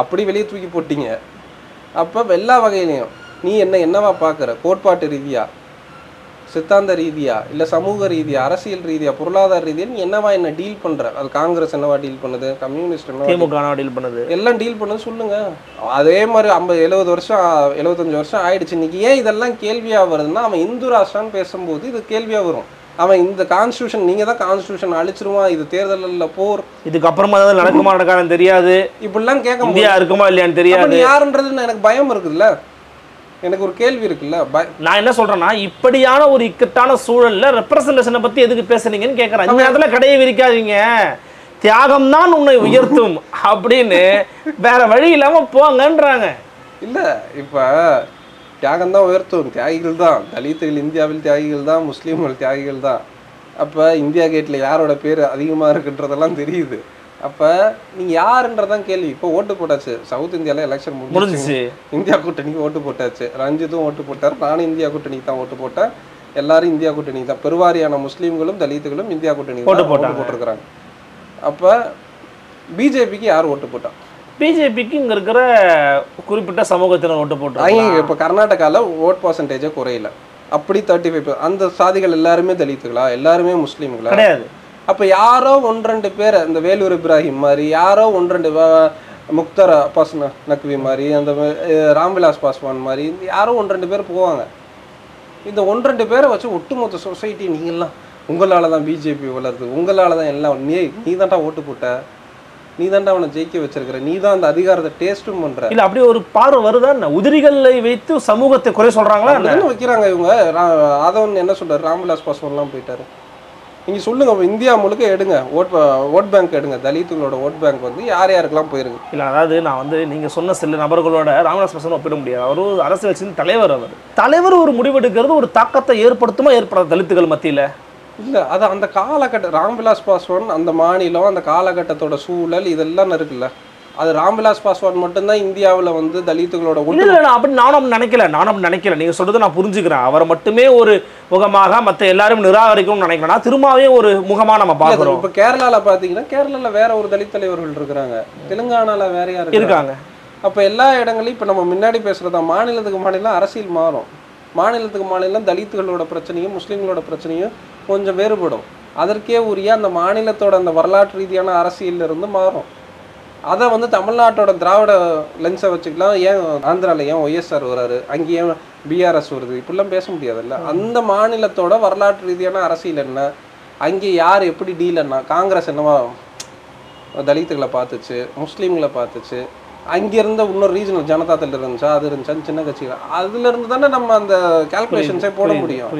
அப்படி வெளியே தூக்கி போட்டீங்க. அப்போ எல்லா வகையிலையும் நீ என்னவா பார்க்குற? கோட்பாட்டு ரீதியாக சித்தாந்த ரீதியா இல்லை சமூக ரீதியா அரசியல் ரீதியா பொருளாதார ரீதியா நீ என்ன டீல் பண்ற? அது காங்கிரஸ் என்னவா டீல் பண்ணுது, கம்யூனிஸ்ட் திமுக டீல் பண்ணுது, எல்லாம் டீல் பண்ணுது சொல்லுங்க. அதே மாதிரி 50-70 வருஷம் 75 வருஷம் ஆயிடுச்சு. இன்னைக்கு ஏன் இதெல்லாம் கேள்வியா வருதுன்னா அவன் இந்து ராஷ்டிரான்னு பேசும்போது இது கேள்வியா வரும். அவன் இந்த கான்ஸ்டியூஷன் நீங்க தான் கான்ஸ்டியூஷன் அழிச்சிருவான், இது தேர்தலில் போர், இதுக்கு அப்புறமா ஏதாவது நடக்குமா நடக்காதுன்னு தெரியாது, இப்படிலாம் கேட்க இந்தியா இருக்குமா இல்லையான்னு தெரியாது. யாருன்றது எனக்கு பயம் இருக்குதுல்ல, எனக்கு ஒரு கேள்வி இருக்குல்ல. நான் என்ன சொல்றேன்னா இப்படியான ஒரு இக்கட்டான சூழல்ல ரெப்ரசன்டேஷனை பத்தி எதுக்கு பேசுறீங்கன்னு கேட்கறேன். இந்த இடத்துல கடையை விரிக்காதீங்க, தியாகம் தான் உன்னை உயர்த்தும் அப்படின்னு வேற வழி இல்லாம போங்கன்றாங்க. இல்ல இப்ப தியாகம் தான் உயர்த்தும், தியாகிகள் தான் தலித்துகள், இந்தியாவில் தியாகிகள் தான், முஸ்லீம்கள் தியாகிகள் தான். அப்ப இந்தியா கேட்ல யாரோட பேர் அதிகமா இருக்குன்றதெல்லாம் தெரியுது. அப்ப நீங்க யாருன்றதான் கேள்வி. இப்போ ஓட்டு போட்டாச்சு, சவுத் இந்தியால எலெக்ஷன் முடிஞ்சிச்சு, இந்தியா கூட்டணிக்கு ஓட்டு போட்டாச்சு. ரஞ்சித்தும் ஓட்டு போட்டார், நானும் இந்தியா கூட்டணிக்கு தான் ஓட்டு போட்டேன், எல்லாரும் இந்தியா கூட்டணி தான். பெருவாரியான முஸ்லீம்களும் தலித்துகளும் இந்தியா கூட்டணி ஓட்டு போட்டிருக்கிறாங்க. அப்ப பிஜேபிக்கு யார் ஓட்டு போட்டா? பிஜேபிக்கு இங்க இருக்கிற குறிப்பிட்ட சமூகத்தினர் ஓட்டு போட்டாங்க. இப்ப கர்நாடகால ஓட் பர்சன்டேஜே குறையல, அப்படி 35. அந்த சாதிகள் எல்லாருமே தலித்துகளா, எல்லாருமே முஸ்லீம்களா? கிடையாது. அப்ப யாரோ 1-2 பேர், இந்த வேலூர் இப்ராஹிம் மாதிரி, யாரோ 1-2 முக்தார் அப்பாஸ் நக்வி மாதிரி, அந்த ராம்விலாஸ் பாஸ்வான் மாதிரி யாரோ 1-2 பேர் போவாங்க. இந்த 1-2 பேரை வச்சு ஒட்டுமொத்த சொசைட்டி நீங்கள்லாம் உங்களால தான் பிஜேபி வளருது, உங்களால தான் எல்லாம், நீ தான்டா ஓட்டு போட்ட, நீ தான்டா அவனை ஜெயிக்க வச்சிருக்கிற, நீ தான் அந்த அதிகாரத்தை டேஸ்ட்டும் பண்ற. இல்ல அப்படி ஒரு பார்வை வருதா? உதிரிகளை வைத்து சமூகத்தை குறை சொல்றாங்களா என்ன வைக்கிறாங்க இவங்க? ஆதவன் என்ன சொல்றாரு, ராம்விலாஸ் பாஸ்வான்லாம் போயிட்டாரு. நீங்க சொல்லுங்க, இந்தியா முழுக்க எடுங்க, ஓட் பேங்க் எடுங்க, தலித்துகளோட ஓட் பேங்க் வந்து யார் யாருக்கெல்லாம் போயிருக்கு. இல்லை அதாவது நான் வந்து நீங்க சொன்ன சில நபர்களோட ராமதாஸ் பாஸ்வான் ஒப்பிட முடியாது. அவர் ஒரு அரசியல் கட்சியின் தலைவர். தலைவர் ஒரு முடிவெடுக்கிறது ஒரு தாக்கத்தை ஏற்படுத்துமா ஏற்படாத தலித்துகள் மத்தியில்? இல்லை, அது அந்த காலகட்ட ராம்விலாஸ் பாஸ்வான், அந்த மாநிலம், அந்த காலகட்டத்தோட சூழல் இதெல்லாம் இருக்குல்ல. அது ராம்விலாஸ் பாஸ்வான் மட்டும்தான் இந்தியாவில் வந்து தலித்துகளோட அப்படி நானும் நினைக்கல. நீங்க சொல்றது நான் புரிஞ்சுக்கிறேன். அவரை மட்டுமே ஒரு முகமாக மற்ற எல்லாரும் நிராகரிக்கணும்னு நினைக்கிறேன். திரும்பவே ஒரு முகமா நம்ம பார்க்கிறோம். இப்போ கேரளாவில் பார்த்தீங்கன்னா கேரளாவில் வேற ஒரு தலித் தலைவர்கள் இருக்கிறாங்க, தெலுங்கானால வேற யார் இருக்காங்க. அப்போ எல்லா இடங்களையும் இப்போ நம்ம முன்னாடி பேசுறதா மாநிலத்துக்கு மாநிலம் அரசியல் மாறும். மாநிலத்துக்கு மாநிலம் தலித்துகளோட பிரச்சனையும் முஸ்லீம்களோட பிரச்சனையும் கொஞ்சம் வேறுபடும். அதற்கே உரிய அந்த மாநிலத்தோட அந்த வரலாற்று ரீதியான அரசியல் இருந்து மாறும். அதை வந்து தமிழ்நாட்டோட திராவிட லென்ஸை வச்சுக்கலாம். ஏன் ஆந்திராவில் ஏன் ஒய்எஸ்ஆர் வராரு, அங்கே ஏன் பிஆர்எஸ் வருது, இப்படிலாம் பேச முடியாதுல்ல. அந்த மாநிலத்தோட வரலாற்று ரீதியான அரசியல் என்ன, அங்கே யார் எப்படி டீல் என்ன, காங்கிரஸ் என்னவா தலித்துகளை பார்த்துச்சு, முஸ்லீம்களை பார்த்துச்சு, அங்கேருந்த இன்னொரு ரீஜனல் ஜனதாதள் இருந்துச்சா, அது இருந்துச்சான்னு சின்ன கட்சிகள், அதுலேருந்து தானே நம்ம அந்த கால்குலேஷன்ஸே போட முடியும்.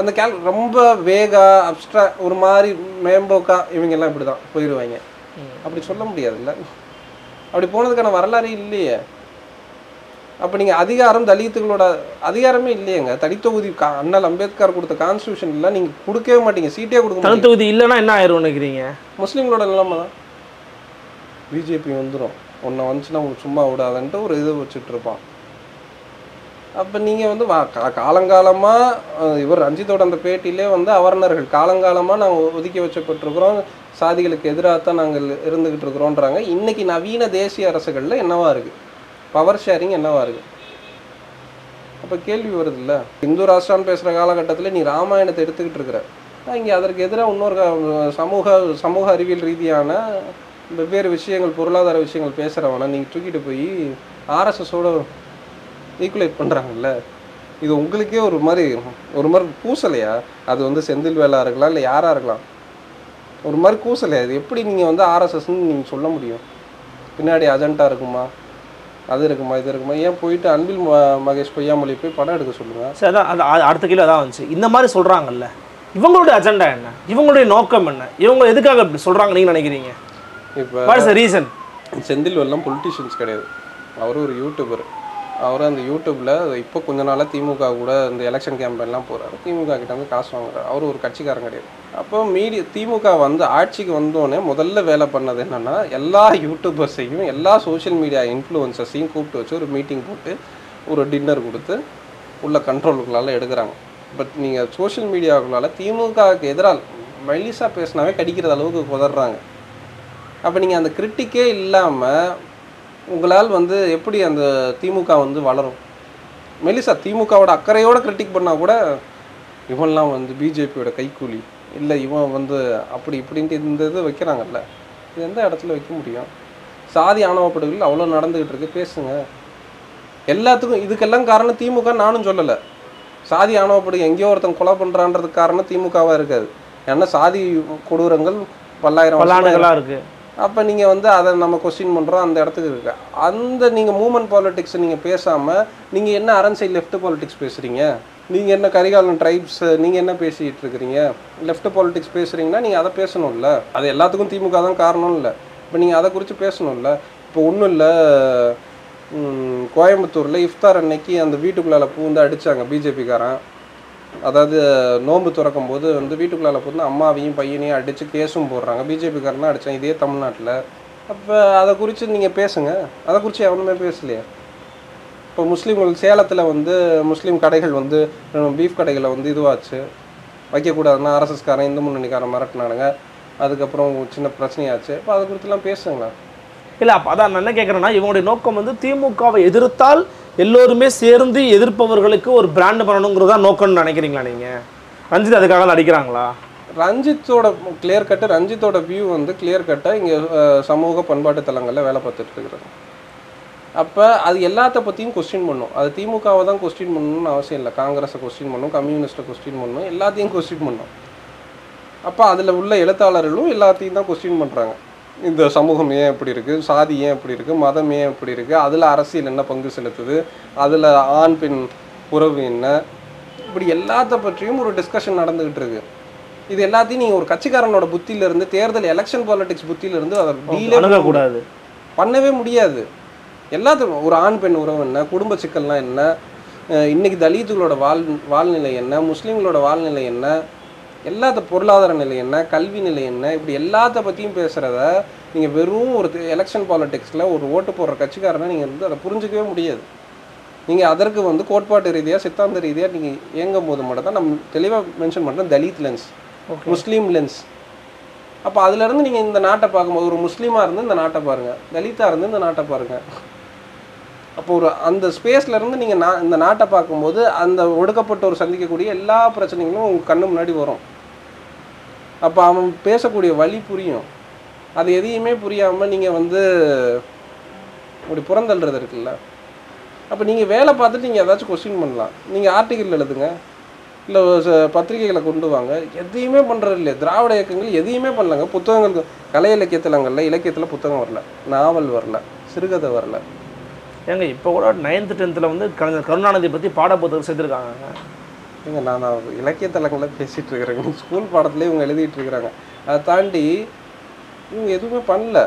அந்த ரொம்ப வேகா அப்ஸ்ட்ரா ஒரு மாதிரி மேம்போக்கா இவங்கெல்லாம் இப்படி தான் போயிடுவாங்க, அப்படி சொல்ல முடியாதுல்ல. அப்படி போனதுக்கான வரலாறு இல்லையே. அப்போ நீங்கள் அதிகாரம் தலித்துகளோட அதிகாரமே இல்லையேங்க. தனித்தொகுதி அண்ணல் அம்பேத்கர் கொடுத்த கான்ஸ்டியூஷன்ல நீங்கள் கொடுக்கவே மாட்டீங்க, சீட்டே கொடுக்க. தனித்தொகுதி இல்லைன்னா என்ன ஆயிரும் நினைக்கிறீங்க? முஸ்லீம்களோட நிலைமை தான். பிஜேபி வந்துடும், ஒன்றை வந்துச்சுன்னா உங்களுக்கு சும்மா விடாதுன்ட்டு ஒரு இது வச்சுட்டு இருப்பான். அப்போ நீங்கள் வந்து காலங்காலமாக இவர் ரஞ்சித்தோட அந்த பேட்டியிலே வந்து அவர்னர்கள் காலங்காலமாக நாங்கள் ஒதுக்கி வச்சப்பட்டிருக்கிறோம், சாதிகளுக்கு எதிராக தான் நாங்கள் இருந்துக்கிட்டு இருக்கிறோன்றாங்க. இன்றைக்கி நவீன தேசிய அரசுகளில் என்னவா இருக்குது, பவர் ஷேரிங் என்னவா இருக்குது? அப்போ கேள்வி வருது இல்லை. இந்து ராஷ்டிரான்னு பேசுகிற காலகட்டத்தில் நீ ராமாயணத்தை எடுத்துக்கிட்டு இருக்கிற, இங்கே அதற்கு எதிராக இன்னொரு சமூக அறிவியல் ரீதியான வெவ்வேறு விஷயங்கள், பொருளாதார விஷயங்கள் பேசுகிறவனா நீங்கள் தூக்கிட்டு போய் ஆர்எஸ்எஸோட ஈக்குவலேட் பண்ணுறாங்கல்ல. இது உங்களுக்கே ஒரு மாதிரி கூசலையா? அது வந்து செந்தில் வேலா இருக்கலாம், இல்லை யாராக இருக்கலாம், ஒரு மாதிரி கூசலையா? இது எப்படி நீங்கள் வந்து ஆர்எஸ்எஸ்ன்னு நீங்கள் சொல்ல முடியும்? பின்னாடி அஜெண்டா இருக்குமா, அது இருக்குமா, இது இருக்குமா? ஏன் போயிட்டு அன்பில் மகேஷ் பொய்யாமொழி போய் படம் எடுக்க சொல்லுங்கள். சரி, அதான் அது அடுத்த கேள்வி அதான் வந்துச்சு. இந்த மாதிரி சொல்கிறாங்கல்ல, இவங்களுடைய அஜெண்டா என்ன, இவங்களுடைய நோக்கம் என்ன, இவங்க எதுக்காக இப்படி சொல்கிறாங்க நீங்கள் நினைக்கிறீங்க? இப்போ ரீசன் செந்தில் வேலாம் பொலிட்டிஷியன்ஸ் கிடையாது, அவரும் ஒரு யூடியூபர். அவரும் அந்த யூடியூப்பில் இப்போ கொஞ்ச நாளாக திமுக கூட இந்த எலெக்ஷன் கேம்பெயின்லாம் போகிறாரு, திமுக கிட்ட வந்து காசு வாங்குறாரு. அவர் ஒரு கட்சிக்காரன் கிடையாது. அப்போ திமுக வந்து ஆட்சிக்கு வந்தோடனே முதல்ல வேலை பண்ணது என்னென்னா, எல்லா யூடியூபர்ஸையும் எல்லா சோஷியல் மீடியா இன்ஃப்ளூயன்சர்ஸையும் கூப்பிட்டு வச்சு ஒரு மீட்டிங் போட்டு ஒரு டின்னர் கொடுத்து உள்ள கண்ட்ரோலுக்குள்ளால் எடுக்கிறாங்க. பட் நீங்கள் சோஷியல் மீடியாவுக்குள்ளால் திமுகவுக்கு எதிராக மெலிசா பேசினாவே கடிக்கிறது அளவுக்கு குதறாங்க. அப்போ நீங்கள் அந்த கிரிட்டிக்கே இல்லாமல் உங்களால் வந்து எப்படி அந்த திமுக வந்து வளரும்? மெலிசா திமுகவோட அக்கறையோடு கிரிட்டிக் பண்ணால் கூட இவன்லாம் வந்து பிஜேபியோட கைக்கூலி, இல்லை இவன் வந்து அப்படி இப்படின்ட்டு இந்த இது வைக்கிறாங்கல்ல, இது எந்த இடத்துல வைக்க முடியும்? சாதி ஆணவப்படுகள் அவ்வளோ நடந்துக்கிட்டு இருக்கு, பேசுங்க. எல்லாத்துக்கும் இதுக்கெல்லாம் காரணம் திமுக நானும் சொல்லலை. சாதி ஆணவப்படுகை எங்கேயோ ஒருத்தன் கொலை பண்ணுறான்றதுக்கு காரணம் திமுகவாக இருக்காது. ஏன்னா சாதி கொடூரங்கள் பல்லாயிரம் இருக்கு. அப்போ நீங்கள் வந்து அதை நம்ம கொஸ்டின் பண்ணுறோம், அந்த இடத்துக்கு இருக்கு. அந்த நீங்கள் மூமெண்ட் பாலிட்டிக்ஸ் நீங்கள் பேசாமல் நீங்கள் என்ன அரசியல் லெஃப்ட் பாலிட்டிக்ஸ் பேசுகிறீங்க? நீங்கள் என்ன கரிகாலன் ட்ரைப்ஸ் நீங்கள் என்ன பேசிகிட்டு இருக்கிறீங்க? லெஃப்ட் பாலிட்டிக்ஸ் பேசுகிறீங்கன்னா நீங்கள் அதை பேசணும்ல. அது எல்லாத்துக்கும் திமுக தான் காரணம் இல்லை. இப்போ நீங்கள் அதை குறித்து பேசணும்ல. இப்போ ஒன்றும் இல்லை, கோயம்புத்தூரில் இஃப்தார் அன்னைக்கு அந்த வீட்டுக்குள்ளால் பூந்து அடித்தாங்க பிஜேபிக்காரன். அதாவது நோன்பு திறக்கும் போது வந்து வீட்டுக்குள்ளால் பூந்து அம்மாவையும் பையனையும் அடித்து கேஸும் போடுறாங்க. பிஜேபிக்காரன் தான் அடித்தான், இதே தமிழ்நாட்டில். அப்போ அதை குறித்து நீங்கள் பேசுங்க. அதை குறித்து எவனுமே பேசலையே. இப்போ முஸ்லீம்கள் சேலத்தில் வந்து முஸ்லீம் கடைகள் வந்து பீஃப் கடைகளை வந்து இதுவாச்சு, வைக்கக்கூடாதுன்னா ஆர்எஸ்எஸ்காரன் இந்து முன்னணிக்காரன் மிரட்டினானுங்க. அதுக்கப்புறம் சின்ன பிரச்சனையாச்சு. இப்போ அதை குறித்துலாம் பேசுங்களா? இல்லை, அப்போ அதான் நான் என்ன கேட்குறேன்னா, இவங்களுடைய நோக்கம் வந்து திமுகவை எதிர்த்தால் எல்லோருமே சேர்ந்து எதிர்ப்பவர்களுக்கு ஒரு பிராண்ட் பண்ணணுங்கிறதா நோக்கம்னு நினைக்கிறீங்களா நீங்கள்? ரஞ்சித் அதுக்காக தான் அடிக்கிறாங்களா? ரஞ்சித்தோட கிளியர் கட்டு, ரஞ்சித்தோட வியூ வந்து கிளியர் கட்டாக இங்கே சமூக பண்பாட்டு தளங்களில் வேலை பார்த்துட்டு இருக்கிறாங்க. அப்போ அது எல்லாத்த பற்றியும் கொஸ்டின் பண்ணும். அது திமுகவை தான் கொஸ்டின் பண்ணணும்னு அவசியம் இல்லை. காங்கிரஸை கொஸ்டின் பண்ணணும், கம்யூனிஸ்ட்டை கொஸ்டின் பண்ணணும், எல்லாத்தையும் கொஸ்டின் பண்ணணும். அப்போ அதில் உள்ள எழுத்தாளர்களும் எல்லாத்தையும் தான் கொஸ்டின் பண்ணுறாங்க. இந்த சமூகம் ஏன் இப்படி இருக்குது, சாதி ஏன் இப்படி இருக்குது, மதம் ஏன் இப்படி இருக்குது, அதில் அரசியல் என்ன பங்கு செலுத்துது, அதில் ஆண் பெண் உறவு என்ன, இப்படி எல்லாத்த பற்றியும் ஒரு டிஸ்கஷன் நடந்துக்கிட்டு இருக்கு. இது எல்லாத்தையும் நீங்கள் ஒரு கட்சிக்காரனோட புத்தியிலேருந்து, தேர்தல் எலெக்ஷன் பாலிட்டிக்ஸ் புத்தியிலேருந்து அதை டீலே கூடாது, பண்ணவே முடியாது. எல்லாத்துக்கும் ஒரு ஆண் பெண் உறவு என்ன, குடும்ப சிக்கல்லாம் என்ன, இன்றைக்கி தலித்துகளோட வாழ்நிலை என்ன, முஸ்லீம்களோட வாழ்நிலை என்ன, எல்லாத்த பொருளாதார நிலை என்ன, கல்வி நிலை என்ன, இப்படி எல்லாத்த பற்றியும் பேசுகிறத நீங்கள் வெறும் ஒரு எலெக்ஷன் பாலிட்டிக்ஸில் ஒரு ஓட்டு போடுற கட்சிக்காரனை நீங்கள் வந்து அதை புரிஞ்சிக்கவே முடியாது. நீங்கள் அதற்கு வந்து கோட்பாட்டு ரீதியாக சித்தாந்த ரீதியாக நீங்கள் இயங்கும் போது மட்டும் தான் நம்ம தெளிவாக மென்ஷன் பண்ணுறோம், தலித் லென்ஸ், முஸ்லீம் லென்ஸ். அப்போ அதுலேருந்து நீங்கள் இந்த நாட்டை பார்க்கும்போது ஒரு முஸ்லீமாக இருந்து இந்த நாட்டை பாருங்கள், தலித்தாக இருந்து இந்த நாட்டை பாருங்கள். அப்போ ஒரு அந்த ஸ்பேஸ்லேருந்து நீங்கள் இந்த நாட்டை பார்க்கும்போது அந்த ஒடுக்கப்பட்டவர் சந்திக்கக்கூடிய எல்லா பிரச்சனைகளும் உங்கள் கண்ணு முன்னாடி வரும். அப்போ அவன் பேசக்கூடிய வழி புரியும். அது எதையுமே புரியாமல் நீங்கள் வந்து அப்படி புறந்தள்ளுறது இருக்குல்ல. அப்போ நீங்கள் வேலை பார்த்துட்டு நீங்கள் ஏதாச்சும் கொஸ்டின் பண்ணலாம். நீங்கள் ஆர்டிக்கல் எழுதுங்க, இல்லை பத்திரிகைகளை கொண்டு வாங்க. எதையுமே பண்ணுறது இல்லையா? திராவிட இயக்கங்கள் எதையுமே பண்ணலங்க. புத்தகங்கள், கலை இலக்கியத்திலங்கள்ல இலக்கியத்தில் புத்தகம் வரல, நாவல் வரல, சிறுகதை வரல. ஏங்க இப்போ கூட 9th 10th வந்து கருணாநிதி பற்றி பாட புத்தகம் சேர்த்துருக்காங்க. ஏங்க நான் இலக்கியத்தலங்களில் பேசிகிட்டு இருக்கிறேங்க, ஸ்கூல் பாடத்துலேயே இவங்க எழுதிட்டு இருக்கிறாங்க. அதை தாண்டி இவங்க எதுவுமே பண்ணல.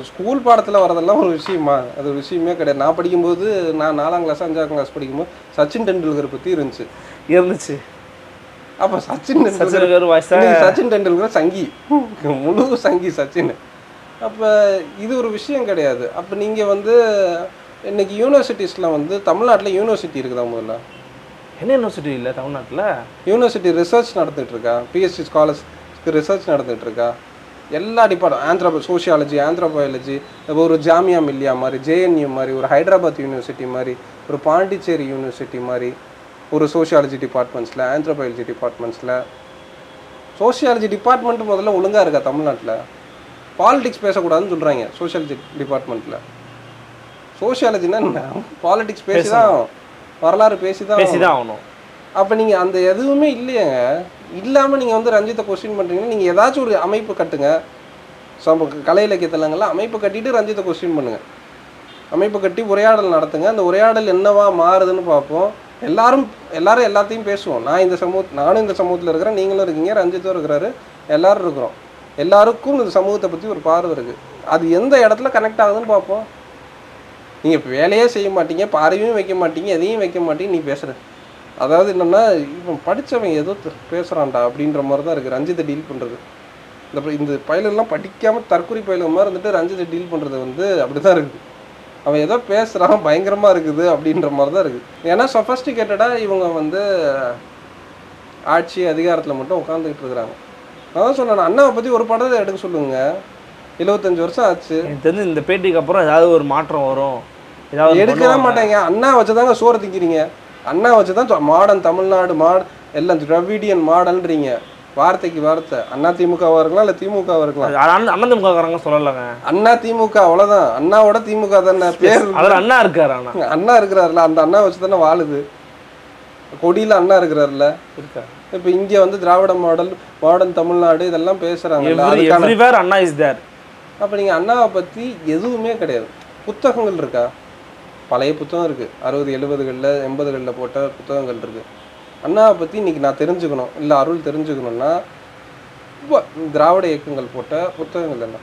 ஸ்கூல் பாடத்தில் வரதெல்லாம் ஒரு விஷயமா? அது ஒரு விஷயமே கிடையாது. நான் படிக்கும்போது, நான் 4ஆம் கிளாஸ் 5ஆம் கிளாஸ் படிக்கும்போது சச்சின் டெண்டுல்கர் பற்றி இருந்துச்சு. அப்போ சச்சின் டெண்டுல்கர் சங்கி, முழு சங்கி சச்சின். அப்போ இது ஒரு விஷயம் கிடையாது. அப்போ நீங்கள் வந்து இன்றைக்கி யூனிவர்சிட்டிஸில் வந்து தமிழ்நாட்டில் யூனிவர்சிட்டி இருக்குதா? முதல்ல என்ன யூனிவர்சிட்டி இல்லை தமிழ்நாட்டில்? யூனிவர்சிட்டி ரிசர்ச் நடந்துகிட்ருக்கா, பிஎஸ்சி ஸ்காலர்ஸ்க்கு ரிசர்ச் நடந்துகிட்ருக்கா. எல்லா டிபார்ட்மெண்ட், சோஷியாலஜி, ஆந்த்ரோபாயாலஜி, ஒரு ஜாமியா மில்லியா மாதிரி, ஜேஎன்யூ மாதிரி, ஒரு ஹைதராபாத் யூனிவர்சிட்டி மாதிரி, ஒரு பாண்டிச்சேரி யூனிவர்சிட்டி மாதிரி, ஒரு சோஷியாலஜி டிபார்ட்மெண்ட்ஸில், ஆந்த்ரோபாயாலஜி டிபார்ட்மெண்ட்ஸில். சோஷியாலஜி டிபார்ட்மெண்ட் முதல்ல ஒழுங்காக இருக்கா தமிழ்நாட்டில்? பாலிடிக்ஸ் பேசக்கூடாதுன்னு சொல்கிறாங்க சோஷியாலஜி டிபார்ட்மெண்ட்டில். சோஷியாலஜினா என்ன? பாலிடிக்ஸ் பேசி தான், வரலாறு பேசி தான் ஆகணும். அப்போ நீங்கள் அந்த எதுவுமே இல்லையாங்க. இல்லாமல் நீங்கள் வந்து ரஞ்சித்தை கொஸ்டின் பண்ணுறீங்கன்னா நீங்கள் ஏதாச்சும் ஒரு அமைப்பு கட்டுங்க. கலை இலக்கியத்தலங்கள்லாம் அமைப்பு கட்டிட்டு ரஞ்சித்தை கொஸ்டின் பண்ணுங்கள். அமைப்பு கட்டி உரையாடல் நடத்துங்க. அந்த உரையாடல் என்னவா மாறுதுன்னு பார்ப்போம். எல்லாரும் எல்லாத்தையும் பேசுவோம். நானும் இந்த சமூகத்தில் இருக்கிறேன், நீங்களும் இருக்கீங்க, ரஞ்சித்தும் இருக்கிறாரு, எல்லோரும் இருக்கிறோம். எல்லாருக்கும் இந்த சமூகத்தை பற்றி ஒரு பார்வை இருக்குது. அது எந்த இடத்துல கனெக்ட் ஆகுதுன்னு பார்ப்போம். நீங்கள் இப்போ வேலையே செய்ய மாட்டீங்க, பார்வையும் வைக்க மாட்டீங்க, எதையும் வைக்க மாட்டீங்க, நீ பேசுகிற. அதாவது என்னென்னா, இப்போ படித்தவன் ஏதோ பேசுகிறான்டா அப்படின்ற மாதிரி தான் இருக்குது ரஞ்சித்தை டீல் பண்ணுறது. இந்த பயிலெல்லாம் படிக்காமல் தற்கொலை பயில மாதிரி இருந்துட்டு ரஞ்சித்தை டீல் பண்ணுறது வந்து அப்படி தான் இருக்குது. அவன் ஏதோ பேசுகிறான், பயங்கரமாக இருக்குது அப்படின்ற மாதிரி தான் இருக்குது. ஏன்னா சொஃபஸ்டிகேட்டடாக இவங்க வந்து ஆட்சி அதிகாரத்தில் மட்டும் உட்காந்துக்கிட்டு இருக்கிறாங்க. அதான் சொன்னேன், அண்ணாவை பற்றி ஒரு படத்தை எடுக்க சொல்லுங்க. 75 வருஷம் ஆச்சு. தெரிஞ்சு இந்த பேட்டிக்கு அப்புறம் ஏதாவது ஒரு மாற்றம் வரும். ஏதாவது எடுக்கவே மாட்டேங்க. அண்ணா வச்சு தாங்க சோறு திங்கிறீங்க. அண்ணா வச்சு தான் மாடர்ன் தமிழ்நாடு, எல்லாம் திராவிடியன் மாடல்ன்றீங்க, வார்த்தைக்கு வார்த்தை. அண்ணா திமுகவா இருக்கலாம் இல்லை திமுகவா இருக்கலாம். அதிமுககாரங்க சொல்லலைங்க, அண்ணா திமுக அவ்வளோதான். அண்ணாவோட திமுக தானே பேர். அதில் அண்ணா இருக்காரு, அண்ணா இருக்கிறாருல, அந்த அண்ணா வச்சு தானே வாழுது. கொடியில் அண்ணா இருக்கிறாருல இருக்கா. இப்போ இங்கே வந்து திராவிட மாடல், மாடர்ன் தமிழ்நாடு இதெல்லாம் பேசுகிறாங்க. அண்ணா இஸ் தேர். அப்போ நீங்கள் அண்ணாவை பற்றி எதுவுமே கிடையாது. புத்தகங்கள் இருக்கா? பழைய புத்தகம் இருக்குது, 60 70களில் 80களில் போட்ட புத்தகங்கள் இருக்குது. அண்ணாவை பற்றி இன்றைக்கி நான் தெரிஞ்சுக்கணும், இல்லை அருள் தெரிஞ்சுக்கணுன்னா திராவிட இயக்கங்கள் போட்ட புத்தகங்கள் என்ன?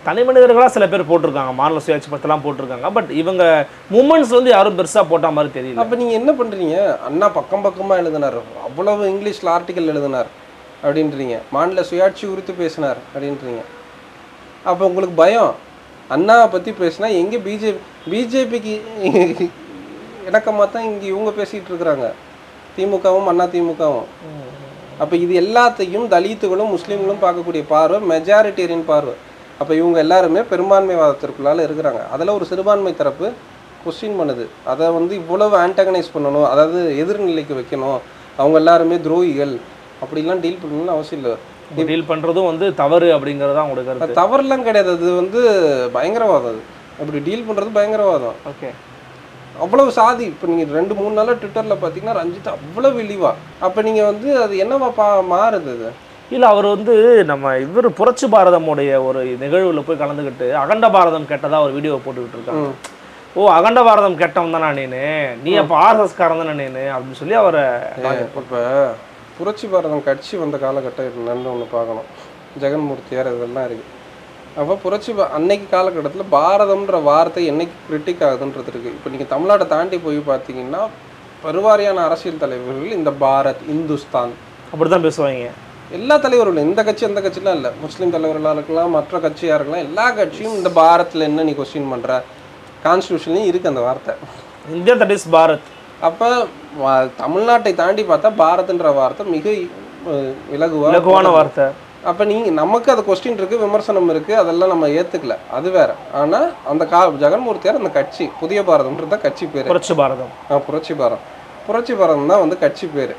தனி மனிதர்களாக சில பேர் போட்டிருக்காங்க, மாநில சுயாட்சி பற்றிலாம் போட்டிருக்காங்க. பட் இவங்க மூமெண்ட்ஸ் வந்து யாரும் பெருசாக போட்ட மாதிரி தெரியல. அப்போ நீங்கள் என்ன பண்ணுறீங்க? அண்ணா பக்கம் பக்கமாக எழுதினார், அவ்வளவு இங்கிலீஷில் ஆர்டிக்கல் எழுதினார் அப்படின்றீங்க, மாநில சுயாட்சி குறித்து பேசினார் அப்படின்றீங்க. அப்போ உங்களுக்கு பயம், அண்ணாவை பற்றி பேசினா எங்கே பிஜேபிக்கு இணக்கமாக தான் இங்கே இவங்க பேசிகிட்டு இருக்கிறாங்க, திமுகவும் அண்ணா திமுகவும். அப்போ இது எல்லாத்தையும் தலித்துகளும் முஸ்லீம்களும் பார்க்கக்கூடிய பார்வை மெஜாரிட்டேரியன் பார்வை. அப்போ இவங்க எல்லாருமே பெரும்பான்மைவாதத்திற்குள்ளால இருக்கிறாங்க. அதில் ஒரு சிறுபான்மை தரப்பு கொஸ்டின் பண்ணுது, அதை வந்து இவ்வளவு ஆன்டகனைஸ் பண்ணணும், அதாவது எதிர்நிலைக்கு வைக்கணும், அவங்க எல்லாருமே துரோகிகள் அப்படிலாம் டீல் பண்ணணும்னு அவசியம் இல்லை. டீல் பண்ணுறதும் வந்து தவறு அப்படிங்கிறது தான் உங்களுக்கு தவறுலாம் கிடையாது, அது வந்து பயங்கரவாதம். அது அப்படி டீல் பண்ணுறது பயங்கரவாதம். ஓகே, அவ்வளவு சாதி. இப்போ நீங்கள் 2-3 நாளாக ட்விட்டரில் பார்த்தீங்கன்னா ரஞ்சித் அவ்வளவு இழிவா. அப்போ நீங்கள் வந்து அது என்னவா மாறுது? அது இல்லை, அவர் வந்து நம்ம இவர் புரட்சி பாரதமுடைய ஒரு நிகழ்வில் போய் கலந்துக்கிட்டு அகண்ட பாரதம் கெட்டதாக ஒரு வீடியோ போட்டுக்கிட்டு இருக்காங்க. ஓ, அகண்ட பாரதம் கெட்டவன் தானே நீ அப்போ ஆர்எஸ்காரன் தானே அப்படின்னு சொல்லி அவரை. இப்போ புரட்சி பாரதம் கட்சி வந்த காலகட்டம் என்னன்னு ஒன்று பார்க்கணும். ஜெகன்மூர்த்தியார் இதெல்லாம் இருக்குது. அப்போ அன்னைக்கு காலகட்டத்தில் பாரதம்ன்ற வார்த்தை என்னைக்கு கிரிட்டிக் ஆகுதுன்றது இருக்குது. இப்போ நீங்கள் தமிழ்நாட்டை தாண்டி போய் பார்த்தீங்கன்னா பெருவாரியான அரசியல் தலைவர்கள் இந்த பாரத், இந்துஸ்தான் அப்படி தான் பேசுவாங்க. எல்லா தலைவர்களும், இந்த கட்சி அந்த கட்சிலாம் இல்லை, முஸ்லீம் தலைவர்களாக இருக்கலாம், மற்ற கட்சியாக இருக்கலாம், எல்லா கட்சியும் இந்த பாரத்தில் என்ன நீ கொஸ்டின் பண்ணுற, கான்ஸ்டியூஷன்லையும் இருக்குது அந்த வார்த்தை, இந்தியா தட் இஸ் பாரத். அப்போ தமிழ்நாட்டை தாண்டி பார்த்தா பாரத்ன்ற வார்த்தை மிக இலகுவான வார்த்தை. அப்போ நமக்கு அது கொஸ்டின் இருக்குது, விமர்சனம் இருக்குது, அதெல்லாம் நம்ம ஏற்றுக்கல, அது வேற. ஆனால் அந்த ஜெகன்மூர்த்தியார் அந்த கட்சி புதிய பாரதம்ன்றது தான் கட்சி பேர். புரட்சி பாரதம். புரட்சி பாரதம் தான் வந்து கட்சி பேர்.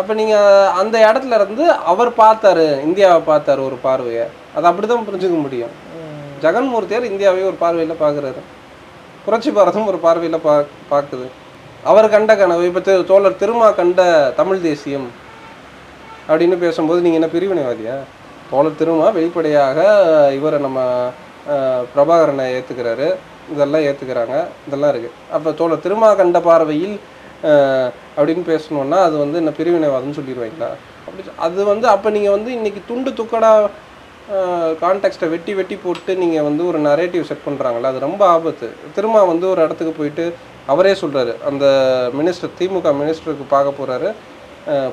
அப்போ நீங்கள் அந்த இடத்துல இருந்து அவர் பார்த்தாரு, இந்தியாவை பார்த்தாரு ஒரு பார்வையை, அது அப்படி தான் புரிஞ்சுக்க முடியும். ஜெகன்மூர்த்தியார் இந்தியாவையும் ஒரு பார்வையில் பார்க்குறாரு, புரட்சி பாரதம் ஒரு பார்வையில் பார்க்குது. அவர் கண்ட கனவு, இப்போ தோழர் திருமா கண்ட தமிழ் தேசியம் அப்படின்னு பேசும்போது நீங்கள் என்ன பிரிவினைவாதியா? தோழர் திருமா வெளிப்படையாக இவரை நம்ம பிரபாகரனை ஏற்றுக்கிறாரு, இதெல்லாம் ஏற்றுக்கிறாங்க, இதெல்லாம் இருக்குது. அப்போ தோழர் திருமா கண்ட பார்வையில் அப்படின்னு பேசணுன்னா அது வந்து என்ன பிரிவினைவாதம்னு சொல்லிடுவாங்களா? அப்படி அது வந்து அப்போ நீங்கள் வந்து இன்றைக்கி துண்டு துக்கடாக கான்டெக்ஸ்ட்டை வெட்டி போட்டு நீங்கள் வந்து ஒரு நரேட்டிவ் செட் பண்ணுறாங்களா, அது ரொம்ப ஆபத்து. திரும்ப வந்து ஒரு இடத்துக்கு போயிட்டு அவரே சொல்கிறாரு, அந்த மினிஸ்டர், திமுக மினிஸ்டருக்கு பார்க்க போகிறாரு,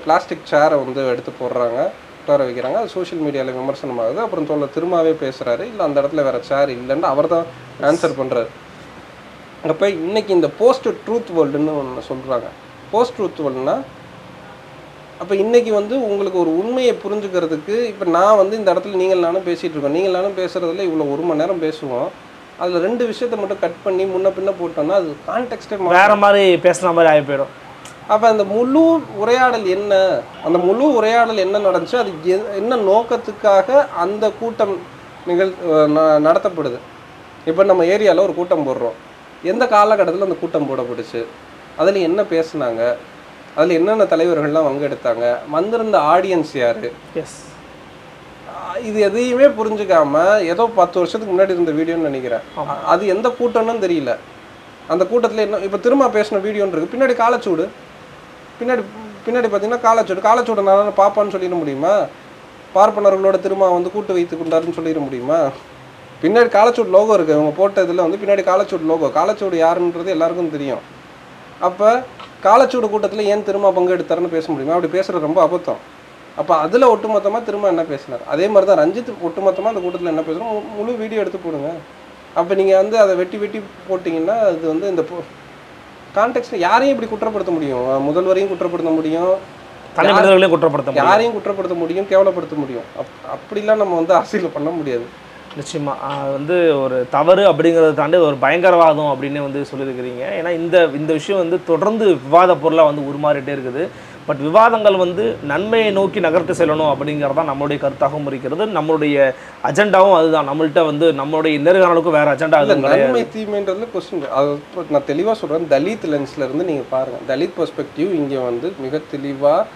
பிளாஸ்டிக் சேரை வந்து எடுத்து போடுறாங்க, உட்கார வைக்கிறாங்க, அது சோஷியல் மீடியாவில் விமர்சனம் ஆகுது. அப்புறம் திரும்பவே பேசுகிறாரு, இல்லை அந்த இடத்துல வேறு சேர் இல்லைன்னு அவர் தான் ஆன்சர் பண்ணுறாரு. அப்போ இன்றைக்கி இந்த போஸ்ட் ட்ரூத் வேர்ல்டுன்னு ஒன்று சொல்கிறாங்க. போஸ்ட் ட்ரூத் வேர்ல்டுனா அப்போ இன்றைக்கி வந்து உங்களுக்கு ஒரு உண்மையை புரிஞ்சுக்கிறதுக்கு, இப்போ நான் வந்து இந்த இடத்துல நீங்கள் நானும் பேசிகிட்டு இருக்கோம், நீங்கள் நானும் பேசுகிறதுல இவ்வளோ 1 மணி நேரம் பேசுவோம், அதில் 2 விஷயத்தை மட்டும் கட் பண்ணி முன்ன பின்ன போட்டோம்னா அது கான்டெக்ஸ்டே வேறு மாதிரி பேசுகிற மாதிரி ஆகி போயிடும். அப்போ அந்த முழு உரையாடல் என்ன, அந்த முழு உரையாடல் என்ன நடந்துச்சு, அது என்ன நோக்கத்துக்காக அந்த கூட்டம் நடத்தப்படுது. இப்போ நம்ம ஏரியாவில் ஒரு கூட்டம் போடுறோம், எந்த காலகட்டத்தில் அந்த கூட்டம் போடப்பட்டுச்சு, அதில் என்ன பேசுனாங்க, அதில் என்னென்ன தலைவர்கள்லாம் பங்கெடுத்தாங்க, வந்திருந்த ஆடியன்ஸ் யார், இது எதையுமே புரிஞ்சுக்காம ஏதோ 10 வருஷத்துக்கு முன்னாடி இருந்த வீடியோன்னு நினைக்கிறேன். அது எந்த கூட்டம்னு தெரியல. அந்த கூட்டத்தில் என்ன இப்போ திரும்ப பேசின வீடியோன்னு இருக்குது, பின்னாடி காலச்சூடு, பின்னாடி பார்த்தீங்கன்னா காலச்சூடு நான் பாப்பான்னு சொல்லிட முடியுமா? பார்ப்பனர்களோட திரும்ப வந்து கூட்டு வைத்து கொண்டாருன்னு சொல்லிட முடியுமா? பின்னாடி காலச்சூடு லோகோ இருக்குது, அவங்க போட்ட இதில் வந்து பின்னாடி காலச்சூடு லோகோ, காலச்சூடு யாருன்றது எல்லாருக்கும் தெரியும். அப்போ காலச்சூடு கூட்டத்தில் ஏன் திரும்ப பங்கெடுத்தாருன்னு பேச முடியுமா? அப்படி பேசுகிறது ரொம்ப அபத்தம். அப்போ அதில் ஒட்டுமொத்தமாக திரும்ப என்ன பேசினார், அதே மாதிரி தான் ரஞ்சித் ஒட்டுமொத்தமாக அந்த கூட்டத்தில் என்ன பேசுகிறோம் முழு வீடியோ எடுத்து போடுங்க. அப்போ நீங்கள் வந்து அதை வெட்டி போட்டிங்கன்னா அது வந்து இந்த கான்டெக்ஸ்ட் யாரையும் இப்படி குற்றப்படுத்த முடியும், முதல்வரையும் குற்றப்படுத்த முடியும், தலைவர்களையும் குற்றப்படுத்த, யாரையும் குற்றப்படுத்த முடியும், கேவலப்படுத்த முடியும். அப்படிலாம் நம்ம வந்து அரசியல் பண்ண முடியாது. நிச்சயமாக வந்து ஒரு தவறு அப்படிங்கிறத தாண்டி ஒரு பயங்கரவாதம் அப்படின்னு வந்து சொல்லியிருக்கிறீங்க. ஏன்னா இந்த விஷயம் வந்து தொடர்ந்து விவாத பொருளாக வந்து உருமாறிட்டே இருக்குது. பட் விவாதங்கள் வந்து நன்மையை நோக்கி நகர்த்து செல்லணும் அப்படிங்கிறதான் நம்மளுடைய கருத்தாகவும் இருக்கிறது. நம்மளுடைய அஜெண்டாவும் அதுதான். நம்மள்கிட்ட வந்து நம்மளுடைய நேர்காணலுக்கும் வேறு அஜெண்டா நன்மை தீமைன்றதுல கொஸ்டின் அது நான் தெளிவாக சொல்கிறேன். தலித் லென்ஸில் இருந்து நீங்கள் பாருங்கள். தலித் பெர்ஸ்பெக்டிவ் இங்கே வந்து மிக தெளிவாக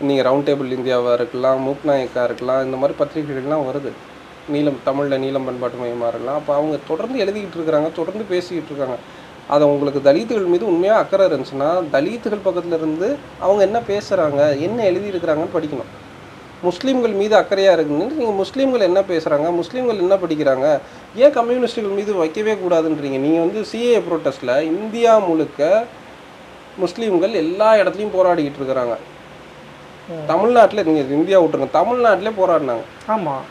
நீங்கள் ரவுண்ட் டேபிள் இந்தியாவாக இருக்கலாம், மூக்நாயக்கா இருக்கலாம், இந்த மாதிரி பத்திரிகைகள்லாம் வருது. தமிழில் நீலம் பண்பாட்டு மையமாக இருக்கலாம். அப்போ அவங்க தொடர்ந்து எழுதிக்கிட்டு இருக்கிறாங்க, தொடர்ந்து பேசிக்கிட்டு இருக்காங்க. அதை உங்களுக்கு தலித்துகள் மீது உண்மையாக அக்கறை இருந்துச்சுன்னா தலித்துகள் பக்கத்தில் இருந்து அவங்க என்ன பேசுகிறாங்க, என்ன எழுதியிருக்கிறாங்கன்னு படிக்கணும். முஸ்லீம்கள் மீது அக்கறையாக இருக்குன்னு நீங்கள் முஸ்லீம்கள் என்ன பேசுகிறாங்க, முஸ்லீம்கள் என்ன படிக்கிறாங்க, ஏன் கம்யூனிஸ்டுகள் மீது வைக்கவே கூடாதுன்றீங்க. நீங்கள் வந்து சிஏஏ ப்ரோட்டஸ்ட்டில் இந்தியா முழுக்க முஸ்லீம்கள் எல்லா இடத்துலையும் போராடிக்கிட்டு இருக்கிறாங்க. தமிழ்நாட்டில் நீங்கள் இந்தியா விட்டுருங்க, தமிழ்நாட்டிலே போராடினாங்க. ஆமாம்,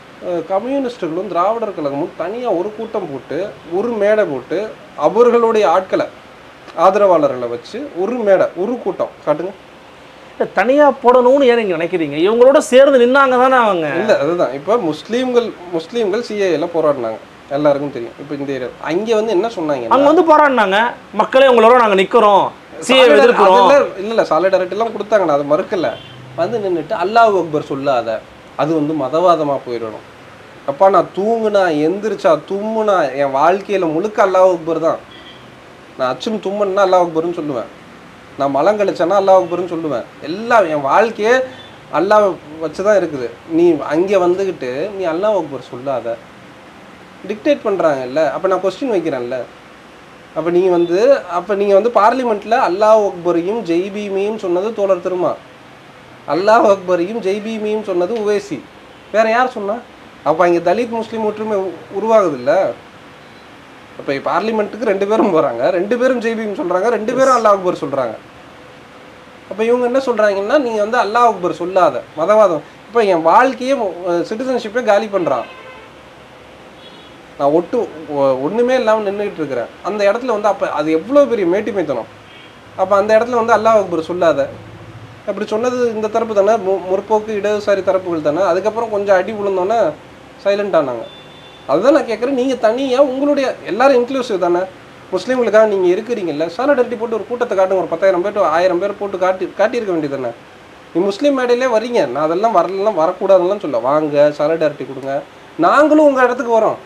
கம்யூனிஸ்டுகளும் திராவிடர் கழகமும் தனியாக ஒரு கூட்டம் போட்டு ஒரு மேடை போட்டு அவர்களுடைய ஆட்களை ஆதரவாளர்களை வச்சு ஒரு மேடை ஒரு கூட்டம் காட்டுங்க. தனியாக போடணும்னு ஏன் நீங்கள் நினைக்கிறீங்க? இவங்களோட சேர்ந்து நின்னாங்க தானே அவங்க. இல்லை அதுதான் இப்போ முஸ்லீம்கள் சிஏஏல போராடினாங்க, எல்லாருக்கும் தெரியும். இப்போ இந்த ஏரியா அங்கே வந்து என்ன சொன்னாங்க, அங்கே வந்து போராடினாங்க, மக்களே உங்களோட நாங்கள் நிற்கிறோம், சிஏ எதிர்க்கிறோம். இல்லை சாலிடாரிட்டிலாம் கொடுத்தாங்க, நான் அதை மறுக்கல. வந்து நின்றுட்டு அல்லாஹ் அக்பர் சொல்லாத, அது வந்து மதவாதமாக போயிடணும். அப்பா நான் தூங்குனா எந்திரிச்சா தும்முனா என் வாழ்க்கையில் முழுக்க அல்லாஹ் அக்பர் தான். நான் அச்சும் தும்முன்னா அல்லாஹ் அக்பர்னு சொல்லுவேன், நான் மலம் கழிச்சேன்னா அல்லாஹ் அக்பர்னு சொல்லுவேன். எல்லாம் என் வாழ்க்கையே அல்லாஹ் வச்சு தான் இருக்குது. நீ அங்கே வந்துக்கிட்டு நீ அல்லாஹ் அக்பர் சொல்லாத டிக்டேட் பண்ணுறாங்கல்ல. அப்போ நான் கொஸ்டின் வைக்கிறேன்ல. அப்போ நீங்கள் வந்து பார்லிமெண்ட்டில் அல்லாஹ் அக்பரையும் ஜெய்பீமையும் சொன்னது தோழர் திருமா, அல்லாஹ் அக்பரையும் ஜெய்பீமையும் சொன்னது உவேசி, வேற யார் சொன்னா? அப்போ இங்கே தலித் முஸ்லீம் ஒற்றுமை உருவாகுது இல்லை. இப்போ பார்லிமெண்ட்டுக்கு 2 பேரும் போகிறாங்க, 2 பேரும் ஜெய்பீம் சொல்கிறாங்க, 2 பேரும் அல்லாஹ் அக்பர் சொல்கிறாங்க. அப்போ இவங்க என்ன சொல்கிறாங்கன்னா நீங்கள் வந்து அல்லாஹ் அக்பர் சொல்லாத மதவாதம். இப்போ என் வாழ்க்கையே சிட்டிசன்ஷிப்பே காலி பண்ணுறான், நான் ஒன்றுமே இல்லாமல் நின்றுக்கிட்டு இருக்கிறேன். அந்த இடத்துல வந்து அப்போ அது எவ்வளோ பெரிய மேட்டிமைத்தனம். அப்போ அந்த இடத்துல வந்து அல்லாஹ் அக்பர் சொல்லாத அப்படி சொன்னது இந்த தரப்பு தானே, முற்போக்கு இடதுசாரி தரப்புகள் தானே. அதுக்கப்புறம் கொஞ்சம் அடி விழுந்தோன்னே சைலண்ட் ஆனாங்க. அதுதான் நான் கேட்குறேன். நீங்கள் தனியாக உங்களுடைய எல்லாரும் இன்க்ளூசிவ் தானே, முஸ்லீம்களுக்காக நீங்கள் இருக்கிறீங்கல்ல, சாலிடாரிட்டி போட்டு ஒரு கூட்டத்தை காட்டுங்க, ஒரு 10,000 பேர் 1000 பேர் போட்டு காட்டியிருக்க வேண்டியது தானே. நீ முஸ்லீம் மேடையிலே வரீங்க, நான் அதெல்லாம் வரக்கூடாதுலாம் சொல்ல, வாங்க சாலிடாரிட்டி கொடுங்க, நாங்களும் உங்கள் இடத்துக்கு வரோம்,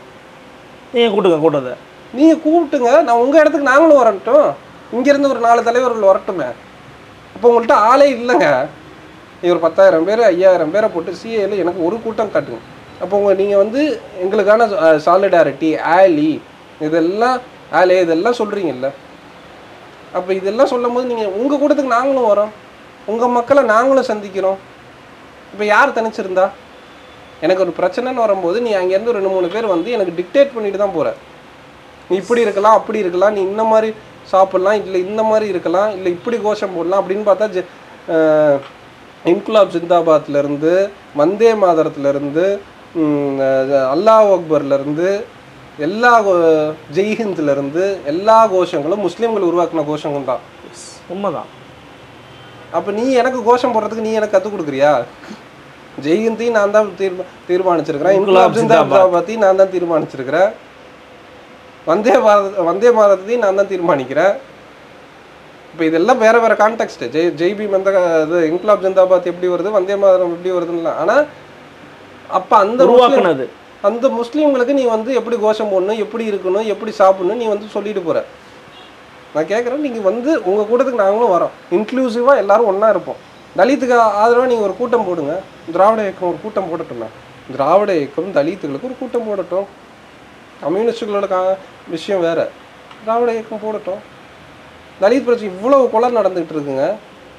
நீங்கள் கூட்டுங்க, நீங்கள் கூப்பிட்டுங்க, நான் உங்கள் இடத்துக்கு நாங்களும் வரட்டும், இங்கேருந்து ஒரு 4 தலைவர்கள் வரட்டுமே. அப்போ உங்கள்கிட்ட ஆளே இல்லைங்க, நீ ஒரு 10,000 பேர் 5,000 பேரை போட்டு சிஏல எனக்கு ஒரு கூட்டம் காட்டுங்க. அப்போ நீங்கள் வந்து எங்களுக்கான சாலிடாரிட்டி ஆலி இதெல்லாம் சொல்கிறீங்கல்ல. அப்போ இதெல்லாம் சொல்லும் போது நீங்கள் உங்கள் கூட்டத்துக்கு நாங்களும் வரோம், உங்கள் மக்களை நாங்களும் சந்திக்கிறோம். இப்போ யார் தனிச்சிருந்தா? எனக்கு ஒரு பிரச்சனைன்னு வரும்போது நீ அங்கேருந்து ஒரு 2-3 பேர் வந்து எனக்கு டிக்டேட் பண்ணிட்டு தான் போகிற. நீ இப்படி இருக்கலாம், அப்படி இருக்கலாம், நீ இந்த மாதிரி சாப்பிட்லாம், இல்லை இந்த மாதிரி இருக்கலாம், இல்லை இப்படி கோஷம் போடலாம் அப்படின்னு பார்த்தா இன்குலாப் ஜிந்தாபாத்லேருந்து, வந்தே மாதரத்துலேருந்து, அல்லாஹ் அக்பர்லேருந்து, எல்லா ஜெய்ஹிந்த்லேருந்து எல்லா கோஷங்களும் முஸ்லீம்கள் உருவாக்கின கோஷங்கள் தான். உண்மைதான். அப்போ நீ எனக்கு கோஷம் போடுறதுக்கு நீ எனக்கு கற்றுக் கொடுக்குறியா? ஜெய்ஹிந்தையும் நான் தான் தீர்மானிச்சிருக்கிறேன், இன்குலாப் ஜிந்தாபாத்தையும் நான் தான் தீர்மானிச்சிருக்கிறேன், வந்தே பாரதத்தையும் நான் தான் தீர்மானிக்கிறேன். இப்போ இதெல்லாம் வேறு வேறு கான்டெக்ஸ்ட். ஜெய்பீம் இது இன்குலாப் ஜிந்தாபாத் எப்படி வருது, வந்தே மாதரம் எப்படி வருதுன்னு. ஆனால் அப்போ அந்த முஸ்லீம்களுக்கு நீ வந்து எப்படி கோஷம் போடணும், எப்படி இருக்கணும், எப்படி சாப்பிடணும் நீ வந்து சொல்லிட்டு போகிற. நான் கேட்குறேன், நீங்கள் வந்து உங்கள் கூட்டத்துக்கு நாங்களும் வரோம், இன்க்ளூசிவாக எல்லோரும் ஒன்றா இருப்போம். தலித்துக்கு ஆதரவாக நீங்கள் ஒரு கூட்டம் போடுங்க, திராவிட இயக்கம் ஒரு கூட்டம் போடட்டும்னா, திராவிட இயக்கம் தலித்துகளுக்கு ஒரு கூட்டம் போடட்டும். கம்யூனிஸ்டுகளோட விஷயம் வேறு, திராவிட இயக்கம் போடட்டும். தலித் பிரச்சனை இவ்வளோ கொலை நடந்துகிட்டு இருக்குங்க.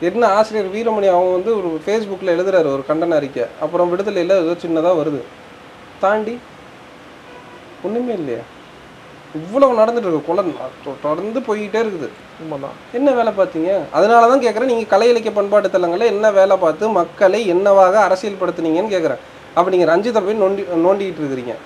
என்ன ஆசிரியர் வீரமணி அவங்க வந்து ஒரு ஃபேஸ்புக்கில் எழுதுறாரு ஒரு கண்டன அறிக்கை, அப்புறம் விடுதலையில் ஏதோ சின்னதாக வருது, தாண்டி ஒன்றுமே இல்லையா? இவ்வளவு நடந்துட்டு இருக்கு, கொலை தொடர்ந்து போய்கிட்டே இருக்குது. என்ன வேலை பார்த்தீங்க? அதனால தான் கேட்குறேன், நீங்கள் கலை இலக்கிய பண்பாட்டு தலங்களில் என்ன வேலை பார்த்து மக்களை என்னவாக அரசியல் படுத்துனீங்கன்னு கேட்குறேன். அப்போ நீங்கள் ரஞ்சித்தை போய் நோண்டிக்கிட்டு இருக்கிறீங்க.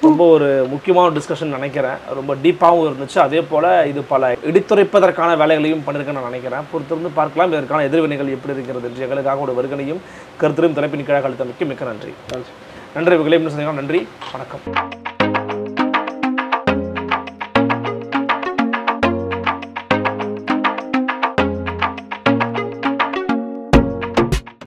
ரொம்ப ஒரு முக்கியமான டிஸ்கஷன் நினைக்கிறேன், ரொம்ப டீப்பாகவும் இருந்துச்சு. அதே போல் இது பல எடுத்துரைப்பதற்கான வேலைகளையும் பண்ணியிருக்கேன்னு நான் நினைக்கிறேன். பொறுத்திருந்து பார்க்கலாம் இதற்கான எதிர்வினைகள் எப்படி இருக்கிறது என்று. எங்களுக்காக ஒரு வருகனையும் கருத்திலும் தலைப்பின் கீழாக அளித்தமைக்கு மிக்க நன்றி. நன்றி. நன்றி. வணக்கம்.